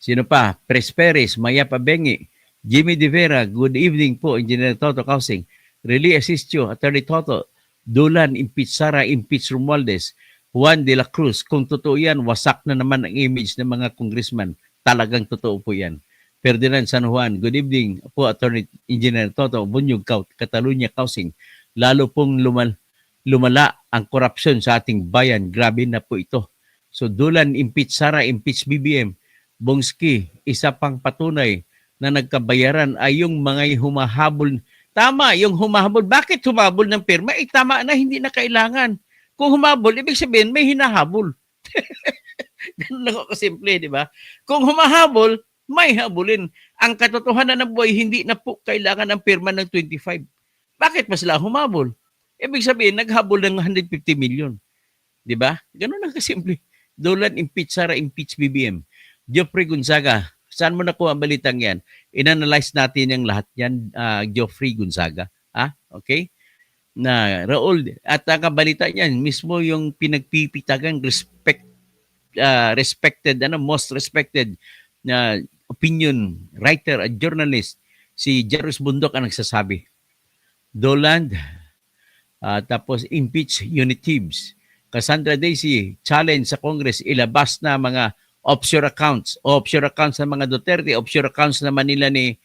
sino pa? Presperes, Maya Pabengi, Jimmy De Vera, good evening po, Engineer Toto Kausing. Really assist you, Attorney Toto. Dulan, impeach Sara, impeach Romualdez. Juan de la Cruz, kung totoo yan, wasak na naman ang image ng mga congressman. Talagang totoo po yan. Ferdinand San Juan, good evening po, Attorney Engineer Toto, Bunyog, Catalunya Kausing. Lalo pong lumala ang korupsyon sa ating bayan. Grabe na po ito. So Dulan, impeach Sara, impeach BBM. Bongski, isa pang patunay na nagkabayaran ay yung mga humahabol. Tama, yung humahabol. Bakit humahabol ng pirma? Tama na, hindi na kailangan. Kung humabol, ibig sabihin may hinahabol. Ganun lang ako simple, di ba? Kung humahabol, may habulin. Ang katotohanan ng buhay, hindi na po kailangan ng pirma ng 25. Bakit pa sila humabol? Ibig sabihin, naghabol ng 150 million. Di ba? Ganun lang kasimple. Dolan, impeach Sara, impeach BBM. Geoffrey Gonzaga, saan mo nakuha ang balitang yan? Inanalyze natin yung lahat yan, Geoffrey Gonzaga. Okay? Na Raul, at ang balita niyan, mismo yung pinagpipitagang respected, most respected na opinion writer at journalist, si Jerus Bundok ang nagsasabi. Dolan, tapos impeach Unitives. Cassandra Daisy, challenge sa Congress, ilabas na mga offshore accounts ng mga Duterte, offshore accounts naman nila ni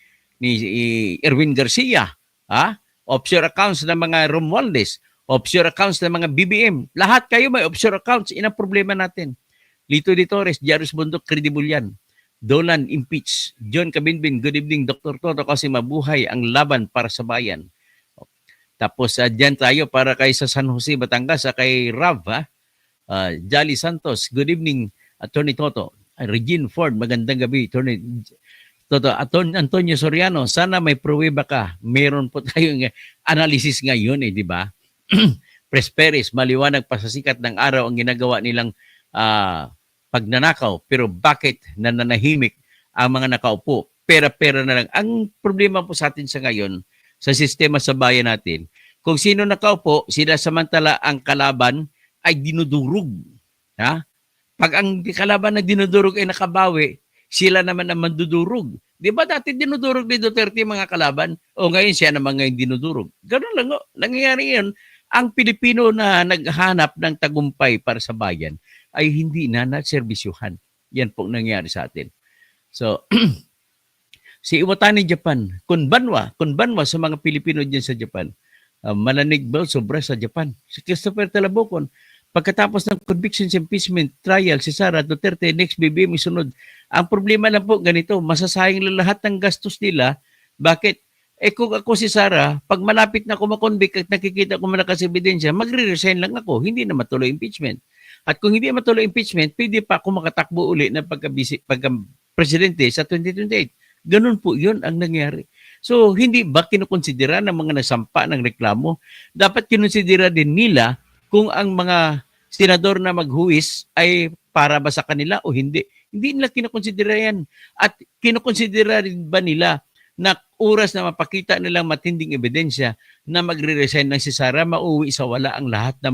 Erwin Garcia, offshore accounts ng mga Romualdez, offshore accounts ng mga BBM. Lahat kayo may offshore accounts, ina problema natin. Lito de Torres, Jairus Bundok, credible yan. Dolan, impeach. John Cabinbin, good evening, Dr. Toto, kasi mabuhay ang laban para sa bayan. Tapos dyan tayo para kay sa San Jose, Batangas, kay Rav, Jolly Santos, good evening, Attorney Toto. Regine Ford, magandang gabi, Attorney Toto. Antonio Soriano, sana may pruweba ka. Meron po tayong analysis ngayon, di ba? Presperis, maliwanag pa sa sikat ng araw ang ginagawa nilang pagnanakaw. Pero bakit nananahimik ang mga nakaupo? Pera-pera na lang. Ang problema po sa atin sa ngayon, sa sistema sa bayan natin, kung sino nakaupo, sila samantala ang kalaban ay dinudurog. Pag ang kalaban na dinudurog ay nakabawi, sila naman ang mandudurog. Di ba dati dinudurog ni Duterte mga kalaban? O ngayon siya naman ngayon dinudurog. Ganun lang. Nangyayari yun. Ang Pilipino na naghanap ng tagumpay para sa bayan, ay hindi na naserbisyuhan. Yan po nangyari sa atin. So, si Iwatani Japan, kunbanwa sa mga Pilipino dyan sa Japan. Malanig ba sobra sa Japan? Si Christopher Talabocon, pagkatapos ng convictions impeachment trial si Sara Duterte, next BBM isunod. Ang problema lang po ganito, masasayang lang lahat ng gastos nila. Bakit? Kung ako si Sara, pag malapit na ako makonvict at nakikita ko malakas ebidensya, magre-resign lang ako, hindi na matuloy impeachment. At kung hindi matuloy impeachment, pwede pa ako makatakbo uli na pagka-presidente sa 2028. Ganun po yun ang nangyari. So, hindi ba kinukonsidera ng mga nasampa ng reklamo? Dapat kinukonsidera din nila kung ang mga senador na maghuwis ay para ba sa kanila o hindi. Hindi nila kinukonsidera yan. At kinukonsidera rin ba nila na oras na mapakita nilang matinding ebidensya na magre-resign ng si Sara, mauwi sa wala ang lahat ng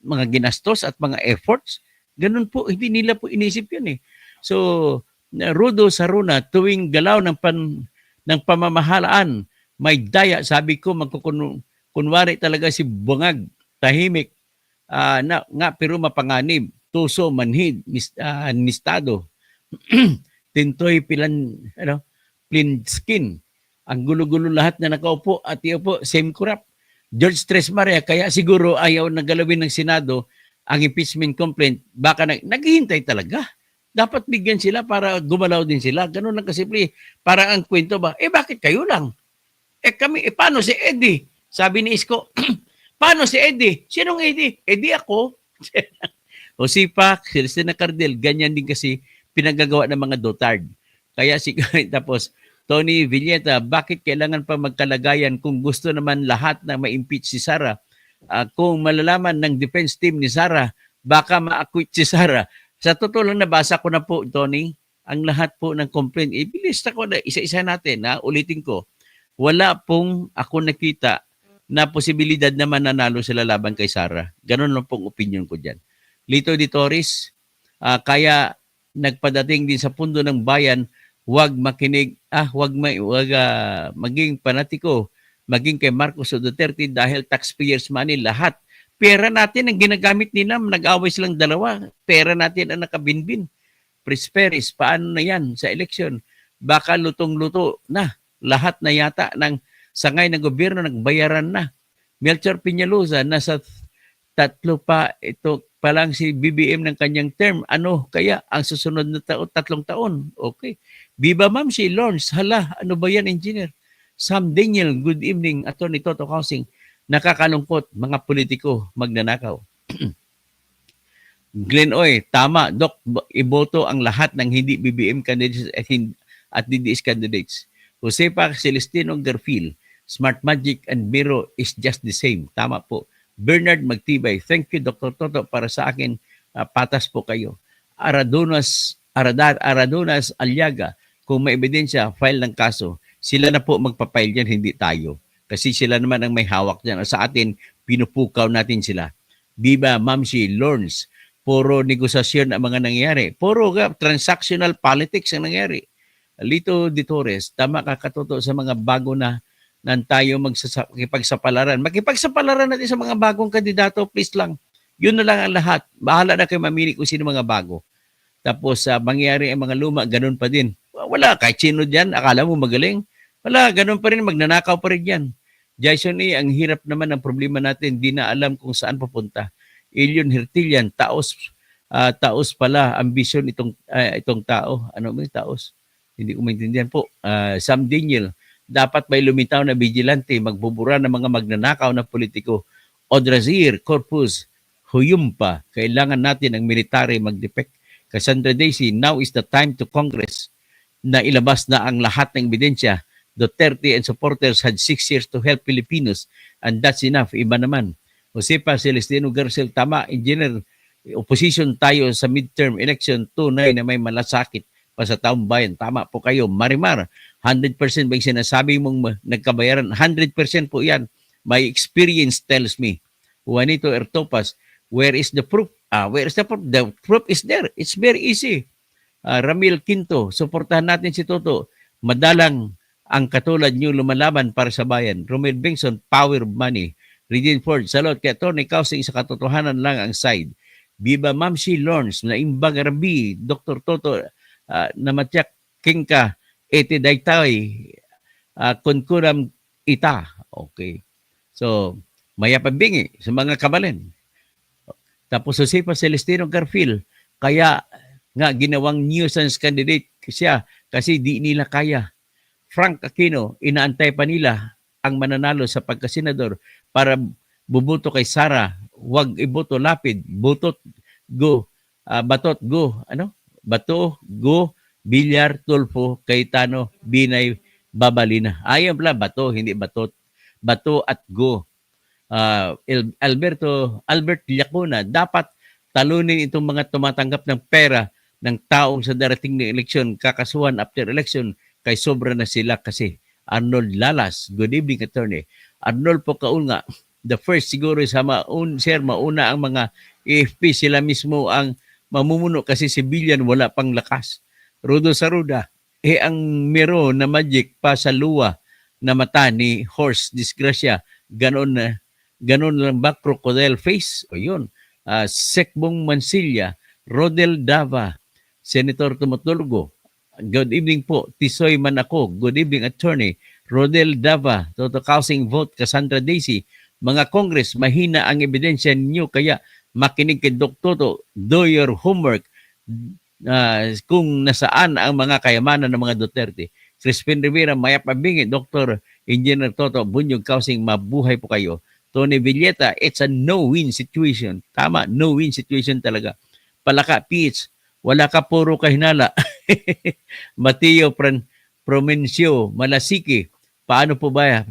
mga ginastos at mga efforts? Ganun po, hindi nila po inisip yun eh. So, Rudo Saruna, tuwing galaw ng pamamahalaan, may daya, sabi ko, kunwari talaga si Bungag, tahimik, pero mapanganib, tuso, manhid, nistado, tintoy, plain skin, ang gulo-gulo lahat na nakaupo at iupo, same corrupt. George Tres Maria, kaya siguro ayaw na galawin ng Senado ang impeachment complaint, baka naghihintay talaga. Dapat bigyan sila para gumalaw din sila. Ganun lang kasimple. Parang ang kwento ba, bakit kayo lang? Kami, paano si Eddie? Sabi ni Isko, paano si Eddie? Sinong Eddie? Eddie ako. O si Pac, si Cristina Cardel, ganyan din kasi pinagagawa ng mga dotard. Kaya tapos, Tony Villeta, bakit kailangan pa magkalagayan kung gusto naman lahat na ma-impeach si Sara? Kung malalaman ng defense team ni Sara, baka ma-acquit si Sara. Sa totoo lang, nabasa ko na po, Tony, ang lahat po ng complaint. Ibilista ko na isa-isa natin, ulitin ko. Wala pong ako nakita na posibilidad na mananalo sila laban kay Sara. Ganon lang pong opinion ko dyan. Lito de Torres, kaya nagpadating din sa pundo ng bayan, huwag makinig, maging panatiko, maging kay Marcos o Duterte dahil taxpayers money, lahat. Pera natin ang ginagamit nila, nag-away silang dalawa. Pera natin ang nakabinbin. Prisperis, paano na yan sa eleksyon? Baka lutong-luto na. Lahat na yata ng sangay ng gobyerno nagbayaran na. Melchor Peñalosa, nasa 3 pa, ito pa lang si BBM ng kanyang term. Ano kaya ang susunod na 3 taon? Okay. Viva Ma'am, si Lawrence. Hala, ano ba yan, engineer? Sam Daniel, good evening. Attorney Toto Housing. Nakakalungkot, mga politiko magnanakaw. Glenn Oy, tama, Doc, iboto ang lahat ng hindi BBM candidates at DDS candidates. Josepa Celestino Garfield, Smart Magic and Miro is just the same. Tama po. Bernard Magtibay, thank you Dr. Toto para sa akin, patas po kayo. Aradonas Aliaga, kung may ebidensya, file ng kaso. Sila na po magpapile dyan, hindi tayo. Kasi sila naman ang may hawak dyan. Sa atin, pinupukaw natin sila. Diba, Mamsi, Lawrence, puro negosasyon ang mga nangyayari. Puro transactional politics ang nangyayari. Lito de Torres, tama ka Katoto sa mga bago na tayo makipagsapalaran. Makipagsapalaran natin sa mga bagong kandidato, please lang. Yun na lang ang lahat. Bahala na kayo mamili kung sino mga bago. Tapos mangyayari ang mga luma, ganun pa din. Wala, kahit sino dyan, akala mo magaling. Wala, ganun pa rin, magnanakaw pa rin yan. Jason A., ang hirap naman ng problema natin, di na alam kung saan papunta. Ilion Hertilian, taos pala, ambisyon itong tao. Ano ba yung taos? Hindi ko maintindihan po. Sam Daniel, dapat may lumitaw na vigilante, magbubura ng mga magnanakaw na politiko. Odrazir, Corpus, Huyumpa, kailangan natin ang military mag-defect. Cassandra Daisy, now is the time to Congress na ilabas na ang lahat ng ebidensya. Duterte and supporters had 6 years to help Filipinos and that's enough. Iba naman. Josepa Celestino Garcel, tama, engineer, opposition tayo sa midterm election, tunay na may malasakit pa sa taong bayan. Tama po kayo. Marimar, 100% ba yung sinasabi mong nagkabayaran? 100% po yan. My experience tells me. Juanito Ertopas, where is the proof? Where is the proof? The proof is there. It's very easy. Ramil Quinto, suportahan natin si Toto. Madalang ang katulad niyo lumalaban para sa bayan. Romel Bengson, power of money. Regine Ford, salot kay Atty. Causing sa katotohanan lang ang side. Biba Mamsi Lawrence, na Imbag Arabi, Dr. Toto, Namatyak Kingka, Ete Daytay, Kunkuram Ita. Okay. So, maya pabingi sa mga kabalin. Tapos Josefa Celestino Garfield, kaya nga ginawang nuisance candidate siya kasi di nila kaya. Frank Aquino, inaantay pa nila ang mananalo sa pagkasenador para bubuto kay Sara, wag iboto Lapid, butot go, batot go, bato go, Bilyar Tulfo, Cayetano, Binay, Babalina. Ayaw pala bato, hindi batot. Bato at go. Albert Lacuna, dapat talunin itong mga tumatanggap ng pera ng taong sa darating na eleksyon, kakasuhan after election, kay sobra na sila kasi. Arnold Lalas, good evening attorney. Arnold po kauna, the first siguro sa mauna ang mga AFP, sila mismo ang mamumuno kasi civilian wala pang lakas. Rudo Saruda, ang mero na magic pa sa luwa na mata ni Horse Disgrasya, ganon lang ba crocodile face? O yun. Sekbong Mansilla, Rodel Dava, Senator Tumutulgo, good evening po. Tisoy Manako, good evening attorney. Rodel Dava, Toto Housing Vote, Cassandra Daisy, mga Congress, mahina ang ebidensya ninyo kaya makinig kay Dr. Toto, do your homework kung nasaan ang mga kayamanan ng mga Duterte. Crispin Rivera, Maya Pabingi, Dr. Engineer Toto, Bunyog Housing, mabuhay po kayo. Tony Villeta, it's a no-win situation. Tama, no-win situation talaga. Palaka, Peach, wala ka puro kahinala. Mateo Promencio, Malasiki, paano po ba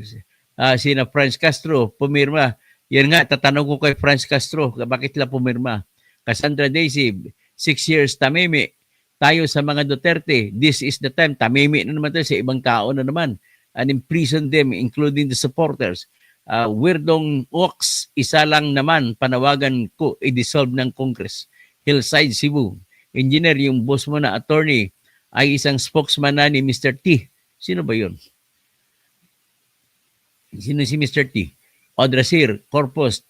sina Franz Castro pumirma? Yan nga, tatanong ko kay Franz Castro, bakit sila pumirma? Cassandra Daisy, 6 years tamimi tayo sa mga Duterte. This is the time. Tamimi na naman tayo sa ibang tao na naman. And imprison them, including the supporters. Weirdong Ox, isa lang naman, panawagan ko, i-dissolve ng Congress. Hillside, Cebu. Engineer, yung boss mo na attorney, ay isang spokesman na ni Mr. T. Sino ba yun? Sino si Mr. T? Odrasir, Corpus,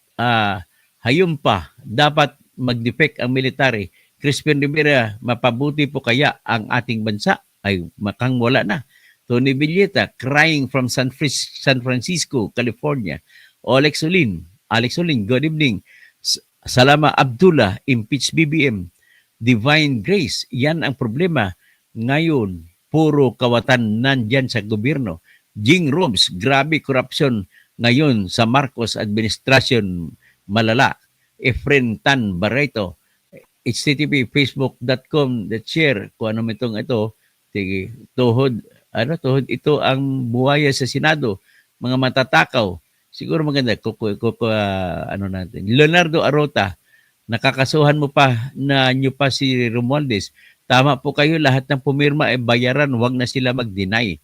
Hayumpa, dapat mag-defect ang military. Crispin Rivera, mapabuti po kaya ang ating bansa? Ay makang wala na. Tony Villeta, crying from San Francisco, California. Alex Olin, good evening. Salama Abdullah, impeach BBM. Divine Grace, yan ang problema. Ngayon, puro kawatan nandyan sa gobyerno. Jing Robs, grabe corruption ngayon sa Marcos administration, malala. Efren Tan Barreto, http facebook.com share kung ano itong ito. Tuhod ito ang buhaya sa Senado, mga matatakaw. Siguro maganda natin. Leonardo Arota, nakakasuhan mo pa na nyo pa si Romualdez. Tama po kayo, lahat ng pumirma ay bayaran, wag na sila mag-deny.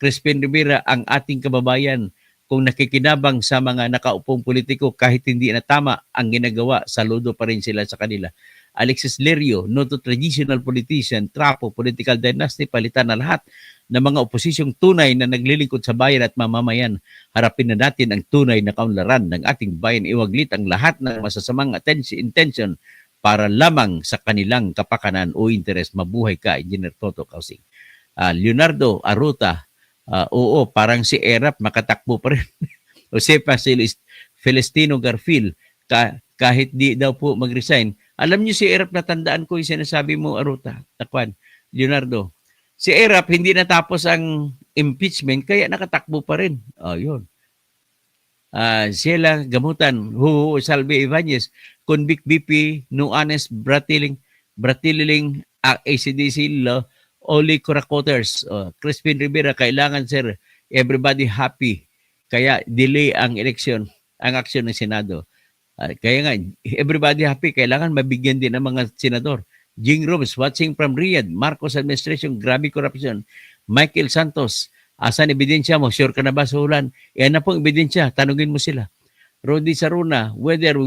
Crispin Rivera, ang ating kababayan, kung nakikinabang sa mga nakaupong politiko kahit hindi na tama ang ginagawa, saludo pa rin sila sa kanila. Alexis Lerio, no to traditional politician, trapo, political dynasty, palitan na lahat ng mga oposisyong tunay na naglilingkod sa bayan at mamamayan. Harapin na natin ang tunay na kaunlaran ng ating bayan. Iwaglit ang lahat ng masasamang intention para lamang sa kanilang kapakanan o interes. Mabuhay ka, Engineer Toto Kausing. Leonardo Aruta, oo, parang si Erap makatakbo pa rin. Josefa Celestino Garfield, kahit di daw po mag-resign. Alam niyo si Erap, natandaan ko yung sinasabi mo, Aruta, Takwan, Leonardo. Si Erap, hindi natapos ang impeachment, kaya nakatakbo pa rin. Yun. Sila Gamutan, Salve Ibanez, Convict BP, Nuanes, Bratiling, ACDC Law, Oli Corakoters, Crispin Rivera, kailangan sir, everybody happy. Kaya delay ang eleksyon, ang aksyon ng Senado. Kaya nga, everybody happy, kailangan mabigyan din ng mga senador. Jing Robes, watching from Riyadh, Marcos administration, grabe corruption. Michael Santos, asan ebidensya mo? Sure ka na ba sa ulan? Yan na pong ebidensya, tanungin mo sila. Rodi Saruna, whether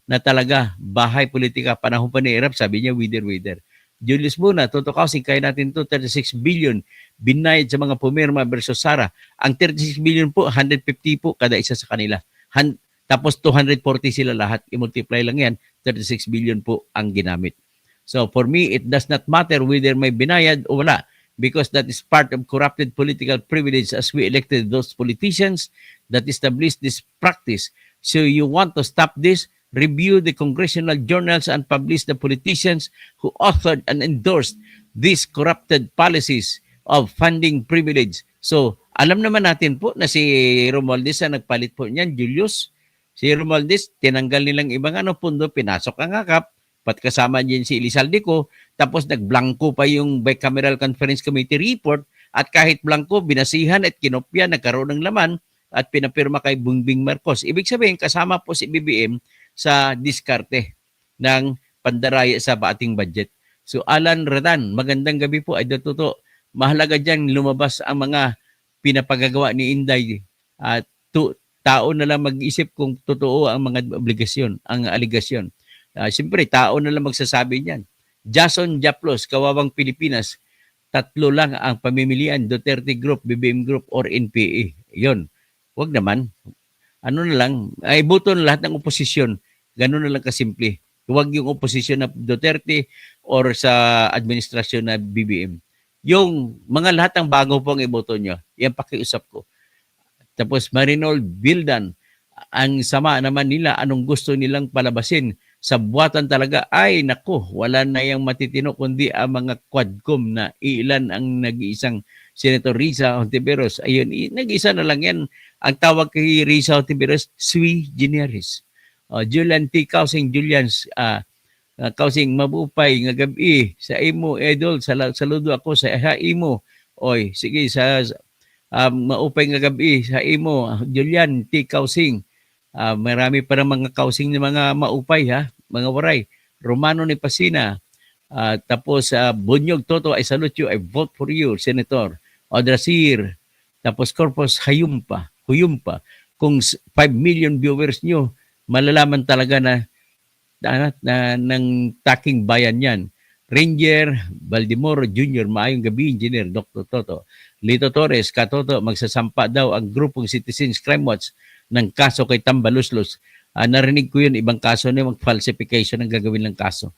na talaga, bahay politika, panahon pa ni Erap, sabi niya, whether. Julius Buna, Toto Kausing, kaya natin to 36 billion binayad sa mga pumirma versus Sara. Ang 36 billion po, 150 po kada isa sa kanila. Tapos 240 sila lahat. I-multiply lang yan. 36 billion po ang ginamit. So for me, it does not matter whether may binayad o wala because that is part of corrupted political privilege as we elected those politicians that established this practice. So you want to stop this? Review the congressional journals and publish the politicians who authored and endorsed these corrupted policies of funding privilege. So, alam naman natin po na si Romualdez ang nagpalit po niyan, Julius. Si Romualdez, tinanggal nilang ibang pundo, pinasok ang akap, pat kasama din si Elizalde, tapos nagblanko pa yung Bicameral Conference Committee report at kahit blanko, binasihan at kinopya, nagkaroon ng laman at pinapirma kay Bongbong Marcos. Ibig sabihin, kasama po si BBM sa diskarte ng pandaraya sa ating budget. So Alan Redan, magandang gabi po. Ay Toto, mahalaga dyan lumabas ang mga pinapagagawa ni Inday at tao na lang mag-isip kung totoo ang mga obligasyon, ang aligasyon. Siyempre, tao na lang magsasabi niyan. Jason Japlos, Kawawang Pilipinas, 3 lang ang pamimilian, Duterte Group, BBM Group, or NPA. Yun. Huwag naman. Ano na lang, ay buto na lahat ng oposisyon. Ganun na lang kasimple. Huwag yung oposisyon na Duterte or sa administrasyon na BBM. Yung mga lahat ng bago pong iboto nyo, yan pakiusap ko. Tapos Marinold Bildan, ang sama naman nila, anong gusto nilang palabasin sa buwatan talaga, ay nako, wala na yung matitino kundi ang mga quadcom na ilan ang nag-iisang Senator Risa Hontiveros. Ayun, nag-isa na lang yan. Ang tawag kay Risa Hontiveros, sui generis. Julian T. Kausing, Julians, Kausing, mabupay, nga gabi, sa imo, idol, saludo ako sa imo. Oy, sige, sa maupay nga gabi, sa imo, Julian T. Kausing. Marami pa mga kausing na mga maupay, ha? Mga waray. Romano ni Pasina. Tapos, Bunyog Toto, I salute you, I vote for you, Senator. Odrasir. Tapos, Corpus Huyumpa. Kung 5 million viewers nyo, malalaman talaga na ng taking bayan yan. Ranger Baldemoro Jr., maayong gabi, Engineer Dr. Toto. Lito Torres, Katoto, magsasampa daw ang grupong Citizens Crime Watch ng kaso kay Tambaluslos. Narinig ko yun, ibang kaso na mag-falsification ang gagawin ng kaso.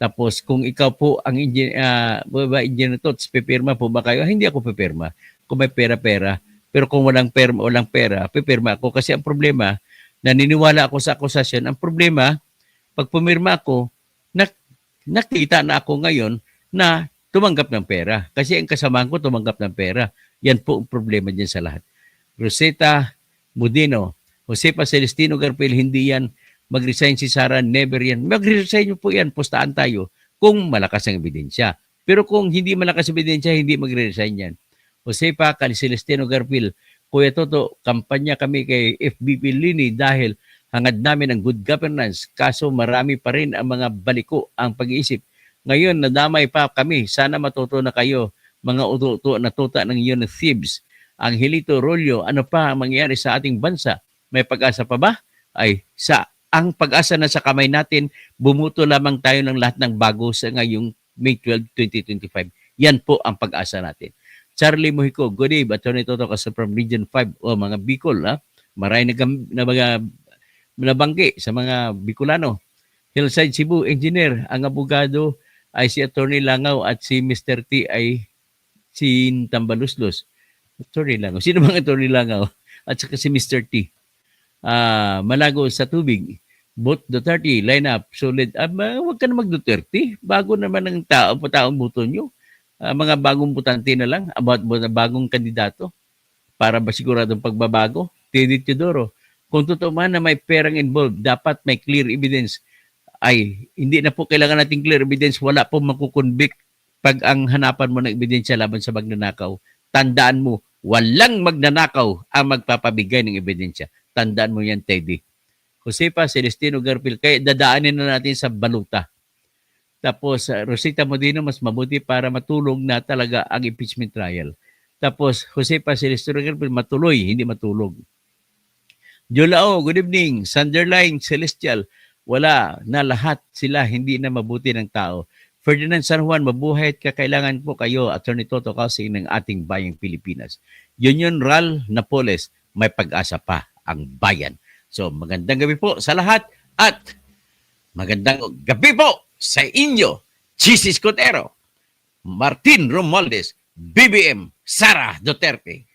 Tapos kung ikaw po ang Engineer Tots, pipirma po ba kayo? Hindi ako pipirma. Kung may pera-pera. Pero kung walang pera, pipirma ako. Kasi ang problema, naniniwala ako sa akusasyon. Ang problema, pag pumirma ako, nakita na ako ngayon na tumanggap ng pera. Kasi ang kasamahan ko tumanggap ng pera. Yan po ang problema dyan sa lahat. Rosetta Mudino, Josepa Celestino Garpel, hindi yan. Mag-resign si Sara, never yan. Mag-resign po yan, postaan tayo kung malakas ang ebidensya. Pero kung hindi malakas ang ebidensya, hindi mag-resign yan. Josepa Celestino Garpel, Kuya Toto, kampanya kami kay FBP Lini dahil hangad namin ang good governance. Kaso marami pa rin ang mga baliko ang pag-iisip. Ngayon, nadamay pa kami. Sana matuto na kayo, mga uto-uto na tuta ng iyon na thieves. Angelito Rollo, ano pa ang mangyayari sa ating bansa? May pag-asa pa ba? Ang pag-asa na sa kamay natin, bumuto lamang tayo ng lahat ng bago sa ngayong May 12, 2025. Yan po ang pag-asa natin. Charlie Mojico, good day. Attorney Toto kasi from Region 5. Mga Bicol, ha? Maray na mga nabangki sa mga Bicolano. Hillside Cebu, engineer. Ang abogado ay si Attorney Langaw at si Mr. T ay si Tambaluslos. Attorney Langaw. Sino bang Attorney Langaw? At saka si Mr. T. Malago sa tubig. Both Duterte, line up, solid. Huwag ka na mag-Duterte. Bago naman ang taong buto nyo. Mga bagong butante na lang, about bagong kandidato para ba siguradong pagbabago? Teddy Teodoro, kung totoo man na may perang involved, dapat may clear evidence. Ay, hindi na po kailangan nating clear evidence, wala po makukonvict pag ang hanapan mo ng ebidensya laban sa magnanakaw. Tandaan mo, walang magnanakaw ang magpapabigay ng ebidensya. Tandaan mo yan, Teddy. Josepa Celestino Garpil, kaya dadaanin na natin sa baluta. Tapos, Rosita Modino, mas mabuti para matulog na talaga ang impeachment trial. Tapos, Josepa Celestino Garpil, matuloy, hindi matulog. Julao, good evening. Sunderline, Celestial, wala na lahat sila, hindi na mabuti ng tao. Ferdinand San Juan, mabuhay at kakailangan po kayo, Attorney Toto Kausing ng ating bayang Pilipinas. Union Ral Napoles, may pag-asa pa ang bayan. So magandang gabi po sa lahat at magandang gabi po sa inyo, Chis Escudero, Martin Romualdez, BBM, Sara Duterte.